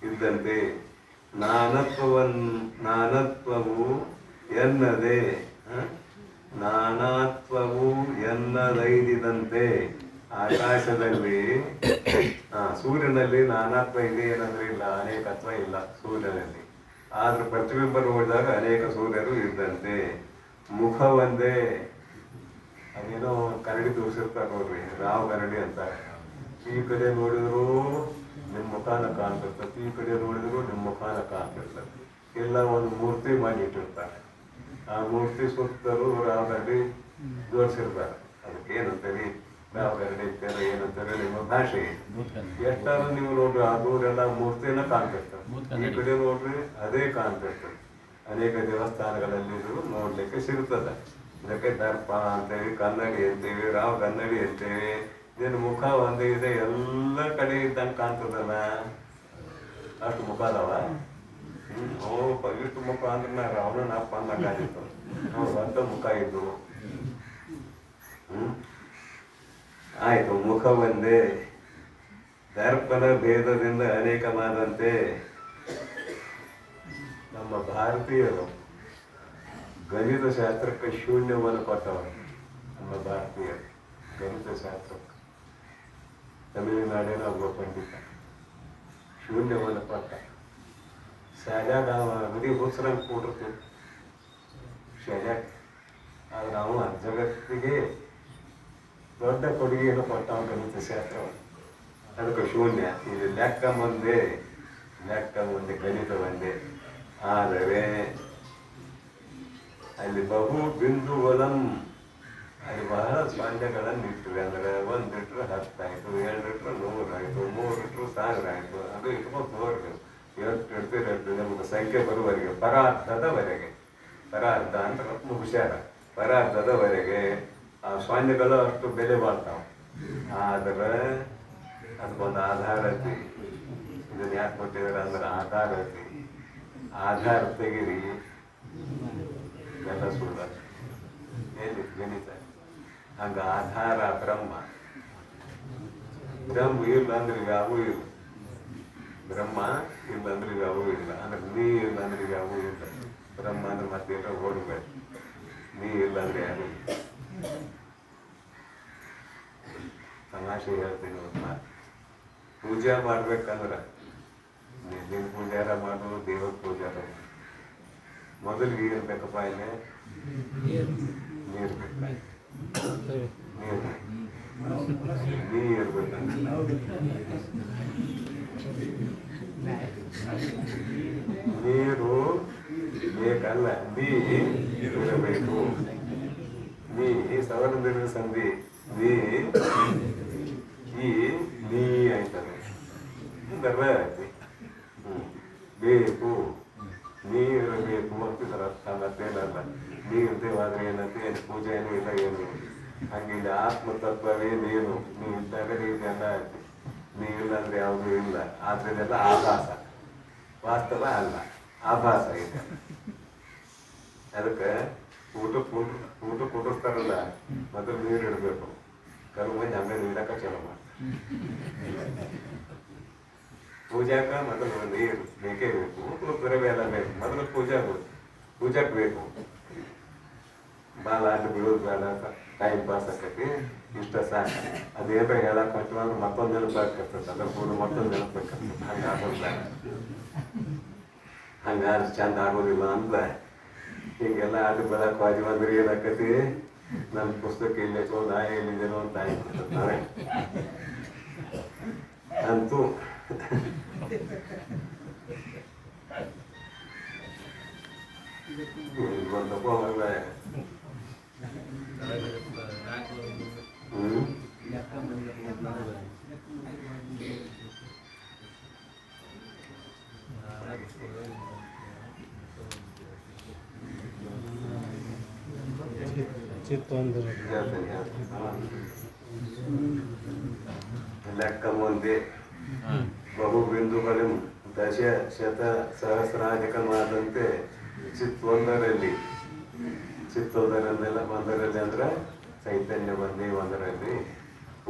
ಇದ್ದಂತೆ. ನಾನತ್ವವು ಎನ್ನದೆ ನಾನಾತ್ವವು ಎನ್ನದೈದಿದಂತೆ ಆಕಾಶದಲ್ಲಿ ಸೂರ್ಯನಲ್ಲಿ ನಾನಾತ್ವ ಇದೆ ಏನಂದ್ರೆ ಇಲ್ಲ, ಅನೇಕತ್ವ ಇಲ್ಲ ಸೂರ್ಯನಲ್ಲಿ. ಆದ್ರೆ ಪ್ರತಿಬಿಂಬ ನೋಡಿದಾಗ ಅನೇಕ ಸೂರ್ಯರು ಇದ್ದಂತೆ. ಮುಖ ಒಂದೇ. ಅದೇನೋ ಕರಡಿ ತೋರಿಸಿರ್ತಾರೆ ನೋಡ್ರಿ, ರಾವ್ ಕರಡಿ ಅಂತಾರೆ. ಈ ಕಡೆ ನೋಡಿದ್ರು ನಿಮ್ಮ ಮುಖಾನ ಕಾಣ್ತಿರ್ತದೆ, ಈ ಕಡೆ ನೋಡಿದ್ರು ನಿಮ್ಮ ಮುಖಾನ ಕಾಣ್ತಿರ್ತದೆ. ಇಲ್ಲ ಒಂದು ಮೂರ್ತಿ ಮಾಡಿ ಇಟ್ಟಿರ್ತಾರೆ. ಆ ಮೂರ್ತಿ ಸುತ್ತಲೂ ರಾವ್ ಕರಡಿ ಜೋಡಿಸಿರ್ತಾರೆ. ಅದಕ್ಕೆ ಏನಂತೀರಿ? ರಾವ್ ಕರಡಿ ಇರ್ತಾರೆ ಏನಂತಾರೆ ನಿಮ್ಮ ಭಾಷೆ. ಎಷ್ಟಾದ್ರೂ ನೀವು ನೋಡ್ರಿ ಆ ದೂರೆಲ್ಲ ಮೂರ್ತಿನ ಕಾಣ್ತಿರ್ತಾರೆ, ಈ ಕಡೆ ನೋಡ್ರಿ ಅದೇ ಕಾಣ್ತಿರ್ತದೆ. ಅನೇಕ ದೇವಸ್ಥಾನಗಳಲ್ಲಿ ನೋಡ್ಲಿಕ್ಕೆ ಸಿಗುತ್ತದೆ. ಇದಕ್ಕೆ ದರ್ಪ ಅಂತೇವಿ, ಕನ್ನಡಿ ಅಂತೇವಿ, ರಾವ್ ಕನ್ನಡಿ ಅಂತೇವಿ. ನಿನ್ನ ಮುಖ ಒಂದೇ ಇದೆ, ಎಲ್ಲ ಕಡೆ ಇದ್ದಂಗೆ ಕಾಣ್ತದಲ್ಲ. ಅಷ್ಟು ಮುಖ ಅದಾವ. ಇಷ್ಟು ಮುಖ ಅಂದ್ರೆ ನಾ ರಾವಣ ಅಪ್ಪ ಅನ್ನಕ್ಕಾಗಿತ್ತು. ಅಂತ ಮುಖ ಇದ್ದು ಆಯ್ತು. ಮುಖ ಒಂದೇ, ದರ್ಪಣ ಭೇದದಿಂದ ಅನೇಕವಾದಂತೆ. ನಮ್ಮ ಭಾರತೀಯರು ಗಣಿತ ಶಾಸ್ತ್ರಕ್ಕೆ ಶೂನ್ಯವನ್ನು ಕೊಟ್ಟವರು. ನಮ್ಮ ಭಾರತೀಯರು ಗಣಿತ ಶಾಸ್ತ್ರಕ್ಕೆ ತಮಿಳುನಾಡಿನ ಒಬ್ಬ ಪಂಡಿತ ಶೂನ್ಯವನ್ನು ಕೊಟ್ಟ. ಶಾಲ್ಯಾಗ ಅಗದಿ ಹುಸ್ರಂಗೆ ಕೂಡಿರ್ತೀವಿ ಶಾಲ್ಯಾಗ. ಆದ್ರೆ ನಾವು ಜಗತ್ತಿಗೆ ದೊಡ್ಡ ಕೊಡುಗೆಯನ್ನು ಕೊಟ್ಟವ ಗಣಿತ ಶಾಸ್ತ್ರವನ್ನು. ಅದಕ್ಕೆ ಶೂನ್ಯ. ಇದು ಲೆಕ್ಕ ಒಂದೇ, ಗಣಿತ ಒಂದೇ. ಆದರೆ ಅಲ್ಲಿ ಬಹು ಬಿಂದುಗಳಂ, ಅಲ್ಲಿ ಬಹಳ ಸ್ಪಂದಗಳನ್ನು ಇಟ್ಟಿವೆ. ಅಂದರೆ 1 ಲೀಟ್ರ್ 10 ಆಯಿತು, 2 ಲೀಟ್ರ್ 100 ಆಯಿತು, 3 ಲೀಟ್ರ್ 1000 ಆಯಿತು. ಅದು ಇಟ್ಕೊಂಡು ಹೋಗ್ಬೇಕು. ಎಷ್ಟು ಇಡ್ತೀರಿ ನಮ್ಗೆ ಸಂಖ್ಯೆ ಬರುವವರೆಗೆ, ಪರಾರ್ಧದವರೆಗೆ. ಪರಾರ್ಧ ಅಂತ ಮುಗಿಸ್ಯಾರ. ಪರಾರ್ಧದವರೆಗೆ ಆ ಸ್ವಾನ್ಯಗಳು ಅಷ್ಟು ಬೆಲೆ ಬಾಳ್ತಾವೆ. ಆದರೆ ಅದಕ್ಕೊಂದು ಆಧಾರ ಐತಿ. ಇದನ್ನು ಯಾಕೆ ಕೊಟ್ಟಿದ್ದಾರೆ ಅಂದ್ರೆ ಆಧಾರ ಐತಿ. ಆಧಾರ ತೆಗಿರಿ ಎಲ್ಲ ಸುಳ್ಳ. ಎಲ್ಲಿ ಗಣಿತ ಹಂಗ ಆಧಾರ ಬ್ರಹ್ಮ. ಬ್ರಹ್ಮ ಇಲ್ಲ ಅಂದ್ರೆ ಯಾವೂ ಇಲ್ಲ. ಬ್ರಹ್ಮ ಇಲ್ಲ ಅಂದ್ರೆ ಯಾವೂ ಇಲ್ಲ. ಅಂದ್ರೆ ನೀ ಇಲ್ಲ ಅಂದ್ರೆ ಯಾವೂ ಇಲ್ಲ. ಬ್ರಹ್ಮ ಅಂದ್ರೆ ಮತ್ತೆ ಓಡಬೇಡ. ನೀ ಇಲ್ಲ ಅಂದ್ರೆ ಯಾರು. ತಮಾಷೆ ಹೇಳ್ತೀನಿ. ಪೂಜೆ ಮಾಡ್ಬೇಕಂದ್ರೆ ನಿನ್ನ ಪೂಜಾರ ಮಾಡು, ದೇವರ ಪೂಜಾರ ಮಾಡು. ಮೊದಲಿಗೆ ಏನು ಬೇಕಪ್ಪ? ಇಲ್ಲಿ ನೀರು ಬೇಕು. ನೀರು ಬೇಕಂದ್ರೆ ನೀರು ಬೇಕಲ್ಲ, ನೀ ಇರಬೇಕು. ನೀ ಸವರ್ಣ ಸಂಧಿ ನೀ ನೀ ಆಯ್ತದೆ. ಬರ್ರ ಐತಿ. ಬೇಕು, ನೀರಿರಬೇಕು ಅಂತಿದ್ರ ಅರ್ಥ. ಮತ್ತೇನಲ್ಲ, ನೀರ್ದೇವಾದ್ರೆ ಏನಂತ ಏನು ಪೂಜೆ ಏನು ಇಲ್ಲ, ಏನು ಹಂಗಿಲ್ಲ. ಆತ್ಮತತ್ವವೇ ನೀನು. ನೀ ಇದ್ದಾಗ ನೀರೆಲ್ಲ ಆಯ್ತು. ನೀ ಇಲ್ಲ ಅಂದ್ರೆ ಯಾವುದೂ ಇಲ್ಲ. ಆದ್ರೆಲ್ಲ ಆಭಾಸ, ವಾಸ್ತವ ಅಲ್ಲ, ಆಭಾಸ ಇದೆ. ಅದಕ್ಕೆ ಊಟ ಕುಡಿಸ್ತಾರಲ್ಲ, ಮೊದಲು ನೀರು ಇಡಬೇಕು. ಕೆಲವು ಮಂದಿ ಹಂಗೆ ನೀಡಕ್ಕೆ ಚಲೋ ಮಾಡಿ. ಪೂಜಾಕ ಮೊದಲು ನೀರು ಬೇಕೇ ಬೇಕು. ದ್ರವ್ಯ ಎಲ್ಲ ಬೇಕು. ಮೊದಲು ಪೂಜಾಕ್ ಬೇಕು. ಭಾಳ ಆಟ ಬೀಳೋದು ಬೇಡ ಟೈಮ್ ಪಾಸ್ ಆಕೈತಿ ಇಷ್ಟ ಸಾಕು. ಅದೇನೋ ಹೇಳಕ್ ಹೊಂಟಿವ ಅಂದ್ರೆ ಮತ್ತೊಂದು ನೆನಪಾಗ್ತಿರ್ತದೆ, ಅದ್ರ ಕೂಡ ಮತ್ತೊಂದು ನೆನಪಾಗ್ತದೆ. ಹಂಗೆ ಆಗೋದಿಲ್ಲ, ಹಂಗಾದ್ರೆ ಚಂದ ಆಗೋದಿಲ್ಲ ಅಂತ ಹಿಂಗೆಲ್ಲ ಆಟ ಬೆಳಕು ಹೋದ್ವಿ ಅಂದ್ರೆ ಏನಾಕತಿ, ನನ್ನ ಪುಸ್ತಕ ಇಲ್ಲೇ ಚೋದ ಎಲ್ಲಿದ್ದೇನೋ ಅಂತ ಆಯ್ತು ನಾವೇ ಅಂತೂ ಬಂದಪ್ಪ ಮಗಳ ಲೆಕ್ಕ ಮುಂದೆ ಬಹು ಬಿಂದುಗಳು ದಶ ಶತ ಸಹಸ್ರಾಧಿಕವಾದಂತೆ ಚಿತ್ತೊಂದರಲ್ಲಿ ಒಂದರಲ್ಲಿ ಅಂದ್ರೆ ಚೈತನ್ಯ ಬಂದಿ ಒಂದರಲ್ಲಿ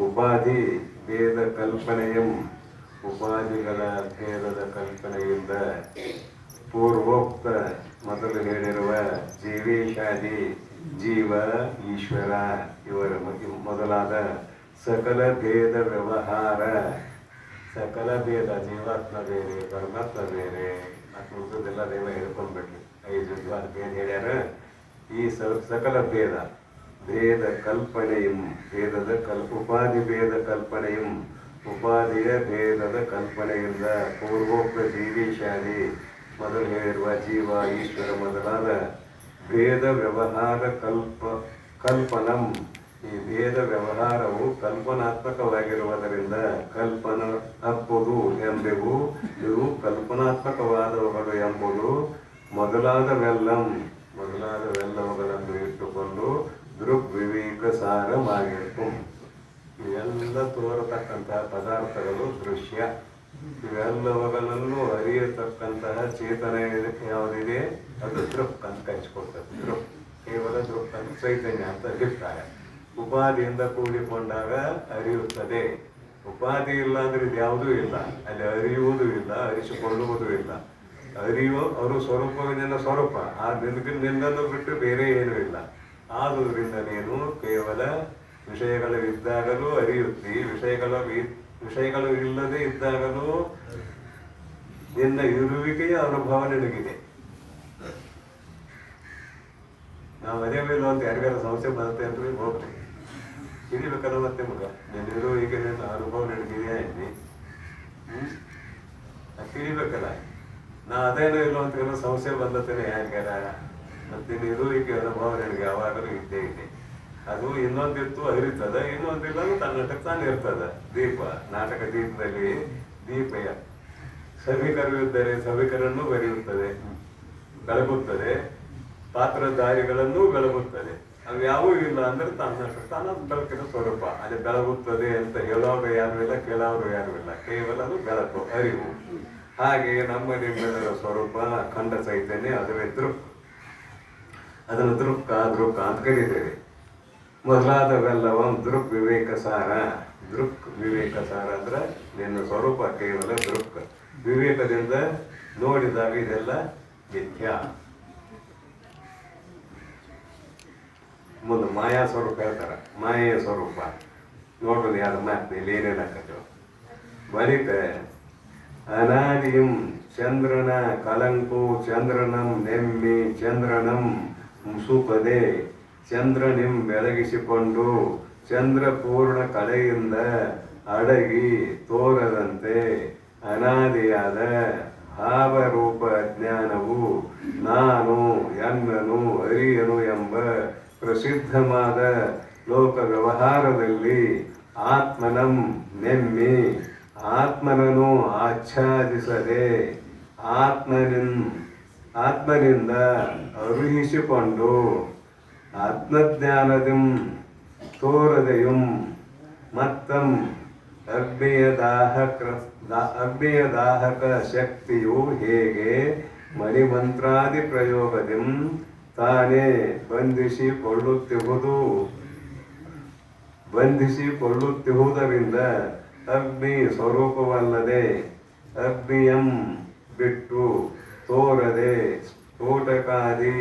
ಉಪಾಧಿ ಭೇದ ಕಲ್ಪನೆಯಂ ಉಪಾಧಿಗಳ ಭೇದದ ಕಲ್ಪನೆಯಿಂದ ಪೂರ್ವೋಕ್ತ ಮೊದಲು ಹೇಳಿರುವ ಜೀವೇಶಾದಿ ಜೀವ ಈಶ್ವರ ಇವರ ಮೊದಲಾದ ಸಕಲ ಭೇದ ವ್ಯವಹಾರ, ಸಕಲ ಭೇದ ಜೀವಾತ್ಮ ಬೇರೆ ಪರಮಾತ್ಮ ಬೇರೆ ಮತ್ತು ಉಳಿದೆಲ್ಲ ದೇವ ಹೇಳ್ಕೊಂಡ್ಬಿಟ್ರಿ. 5 ಭೇದ ಹೇಳ್ಯಾರ. ಈ ಸಕಲ ಭೇದ ಕಲ್ಪನೆಯಂ ಭೇದದ ಉಪಾಧಿ ಭೇದ ಕಲ್ಪನೆಯಂ ಉಪಾಧಿಯ ಭೇದದ ಕಲ್ಪನೆಯಿಂದ ಪೂರ್ವೋಕ್ತ ಜೀವೇಶಾದಿ ಮೊದಲು ಹೇಳಿರುವ ಜೀವ ಈಶ್ವರ ಮೊದಲಾದ ಭೇದ ವ್ಯವಹಾರ ಕಲ್ಪನಂ ಈ ಭೇದ ವ್ಯವಹಾರವು ಕಲ್ಪನಾತ್ಮಕವಾಗಿರುವುದರಿಂದ ಕಲ್ಪನ ಅಪ್ಪುದು ಎಂಬೆವು, ಇವು ಕಲ್ಪನಾತ್ಮಕವಾದವುಗಳು ಎಂಬುದು ಮೊದಲಾದವೆಲ್ಲವುಗಳನ್ನು ಇಟ್ಟುಕೊಂಡು ದೃಗ್ವಿವೇಕ ಸಾರವಾಗಿತ್ತು. ಇವೆಲ್ಲ ತೋರತಕ್ಕಂತಹ ಪದಾರ್ಥಗಳು ದೃಶ್ಯ. ಇವೆಲ್ಲವುಗಳನ್ನು ಅರಿಯತಕ್ಕಂತಹ ಚೇತನ ಯಾವುದಿದೆ ಅದು ದೃಕ್ ಅಂತ ಕಲಿಸ್ಕೊಡ್ತದೆ. ದೃಕ್ ಕೇವಲ ದೃಕ್ ಅಂತ ಚೈತನ್ಯ ಅಂತ ಅಭಿಪ್ರಾಯ. ಉಪಾಧಿಯಿಂದ ಕೂಡಿಕೊಂಡಾಗ ಅರಿಯುತ್ತದೆ. ಉಪಾಧಿ ಇಲ್ಲ ಅಂದ್ರೆ ಇದು ಯಾವುದೂ ಇಲ್ಲ, ಅಲ್ಲಿ ಅರಿಯುವುದೂ ಇಲ್ಲ, ಅರಿಸಿಕೊಳ್ಳುವುದೂ ಇಲ್ಲ. ಅವರು ಸ್ವರೂಪವಿನ ಸ್ವರೂಪ, ಆ ನಿನ್ನನ್ನು ಬಿಟ್ಟು ಬೇರೆ ಏನೂ ಇಲ್ಲ. ಆದುದರಿಂದ ನೀನು ಕೇವಲ ವಿಷಯಗಳು ಇದ್ದಾಗಲೂ ಅರಿಯುತ್ತಿ, ವಿಷಯಗಳು ಇಲ್ಲದೆ ಇದ್ದಾಗಲೂ ನಿನ್ನ ಇರುವಿಕೆಯ ಅನುಭವ ನಿನಗಿದೆ. ನಾವು ಅದೇವಿಲ್ಲ ಅಂತ ಯಾರಿಗಾರ ಸಮಸ್ಯೆ ಬರುತ್ತೆ ಅಂದ್ರೆ ಹೋಗ್ರಿ ತಿಳಿಬೇಕಲ್ಲ. ಮತ್ತೆ ಮಗ ನಿನ್ನ ಇರುವಿಕೆ ಅನುಭವ ನಿನಗಿದೆಯಾ ಇಲ್ಲಿ ತಿಳಿಬೇಕಲ್ಲ. ನಾ ಅದೇನೋ ಇಲ್ಲ ಅಂತ ಏನೋ ಸಮಸ್ಯೆ ಬಂದತ್ತೇನೆ ಯಾರಿಗಾರ, ಮತ್ತೆ ನಿನ್ನ ಇರುವಿಕೆ ಅನುಭವ ನಿನಗೆ ಯಾವಾಗಲೂ ಇದ್ದೇ ಇದೆ. ಅದು ಇನ್ನೊಂದಿತ್ತು ಅರಿತದ, ಇನ್ನೊಂದಿಲ್ಲ ತನ್ನಟಕ್ಕೆ ತಾನು ಇರ್ತದ. ದೀಪ ನಾಟಕ ದೀಪದಲ್ಲಿ ದೀಪ ಸಭಿಕರಿದ್ದರೆ ಸಭಿಕರನ್ನು ಬೆರೆಯುತ್ತದೆ, ಬೆಳಗುತ್ತದೆ, ಪಾತ್ರಧಾರಿಗಳನ್ನು ಬೆಳಗುತ್ತದೆ. ಅವು ಯಾವೂ ಇಲ್ಲ ಅಂದ್ರೆ ತನ್ನ ಬೆಳಕಿನ ಸ್ವರೂಪ. ಅಲ್ಲಿ ಬೆಳಗುತ್ತದೆ ಅಂತ ಹೇಳೋರು ಯಾರು ಇಲ್ಲ, ಕೇಳೋರು ಯಾರು ಇಲ್ಲ. ಕೇವಲ ಅದು ಬೆಳಕು, ಅರಿವು. ಹಾಗೆ ನಮ್ಮ ನಿಮ್ಮೆಲ್ಲರ ಸ್ವರೂಪ ಅಖಂಡ ಚೈತನ್ಯ, ಅದುವೇ ದೃಕ್. ಅದನ್ನು ದೃಕ್ ಅಂತ ಕರೀತೇವೆ. ಮೊದಲಾದವೆಲ್ಲವ ದೃಕ್ ವಿವೇಕ ಸಾರ. ದೃಕ್ ವಿವೇಕ ಸಾರ ಅಂದ್ರೆ ನಿನ್ನ ಸ್ವರೂಪ ಕೇವಲ ದೃಕ್. ವಿವೇಕದಿಂದ ನೋಡಿದಾಗ ಇದೆಲ್ಲ ಮಿಥ್ಯ. ಮುಂದೆ ಮಾಯಾ ಸ್ವರೂಪ ಹೇಳ್ತಾರ. ಮಾಯೆಯ ಸ್ವರೂಪ ನೋಡೋದು ಯಾರು ಮಾತಿನಲ್ಲಿ ಏನೇನಾಕತ್ತೇವ. ಬಳಿಕ ಅನಾದಿಯಂ ಚಂದ್ರನ ಕಲಂಕು ಚಂದ್ರನಂ ನೆಮ್ಮಿ ಚಂದ್ರನಂ ಮುಸುಪದೆ ಚಂದ್ರನಿಂ ಬೆಳಗಿಸಿಕೊಂಡು ಚಂದ್ರ ಪೂರ್ಣ ಕಳೆಯಿಂದ ಅಡಗಿ ತೋರದಂತೆ ಅನಾದಿಯಾದ ಭಾವರೂಪ ಅಜ್ಞಾನವು ನಾನು ಎನ್ನನು ಅರಿಯನು ಎಂಬ ಪ್ರಸಿದ್ಧವಾದ ಲೋಕ ವ್ಯವಹಾರದಲ್ಲಿ ಆತ್ಮನಂ ನೆಮ್ಮಿ ಆತ್ಮನನ್ನು ಆಚ್ಛಾದಿಸದೆ ಆತ್ಮನಿಂದ ಅರುಹಿಸಿಕೊಂಡು ಆತ್ಮಜ್ಞಾನದಂ ತೋರದೆಯುಂ ಮತ್ತಂ ಅಗ್ನಿಯ ದಾಹಕ ಶಕ್ತಿಯು ಹೇಗೆ ಮಣಿಮಂತ್ರಾದಿ ಪ್ರಯೋಗದಂ ತಾನೇ ಬಂಧಿಸಿಕೊಳ್ಳುತ್ತಿರುವುದರಿಂದ ಅಗ್ನಿ ಸ್ವರೂಪವಲ್ಲದೆ ಅಗ್ನಿಯಂ ಬಿಟ್ಟು ತೋರದೆ ಸ್ಫೋಟಕಾದಿ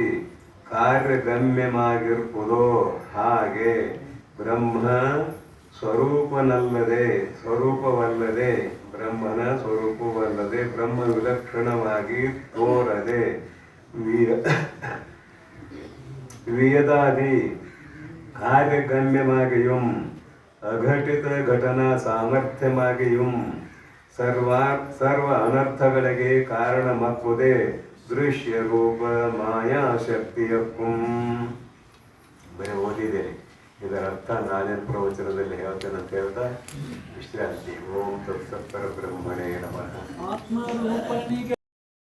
ಕಾರ್ಯಗಮ್ಯವಾಗಿರ್ಬೋದೋ ಹಾಗೆ ಬ್ರಹ್ಮ ಸ್ವರೂಪವಲ್ಲದೆ ಬ್ರಹ್ಮನ ಸ್ವರೂಪವಲ್ಲದೆ ಬ್ರಹ್ಮ ವಿಲಕ್ಷಣವಾಗಿ ತೋರದೆ ವಿಯದಾದಿ ಕಾರ್ಯಗಮ್ಯವಾಗಿயும் ಅಘಟಿತ ಘಟನಾ ಸಾಮರ್ಥ್ಯವಾಗಿயும் ಸರ್ವ ಅನರ್ಥಗಳಿಗೆ ಕಾರಣವಾಗುವುದೇ ದೃಶ್ಯ ರೂಪ ಮಾಯಾಶಕ್ತಿಯಕ್ಕೂ. ಬರೀ ಓದಿದ್ದೇನೆ, ಇದರ ಅರ್ಥ ನಾನೇನು ಪ್ರವಚನದಲ್ಲಿ ಹೇಳ್ತೇನೆ ಅಂತ ಹೇಳ್ತಾ ವಿಶ್ರಾಂತಿ. ಓಂ ತತ್ಸತ್ ಪರಬ್ರಹ್ಮಣೇ ನಮಃ.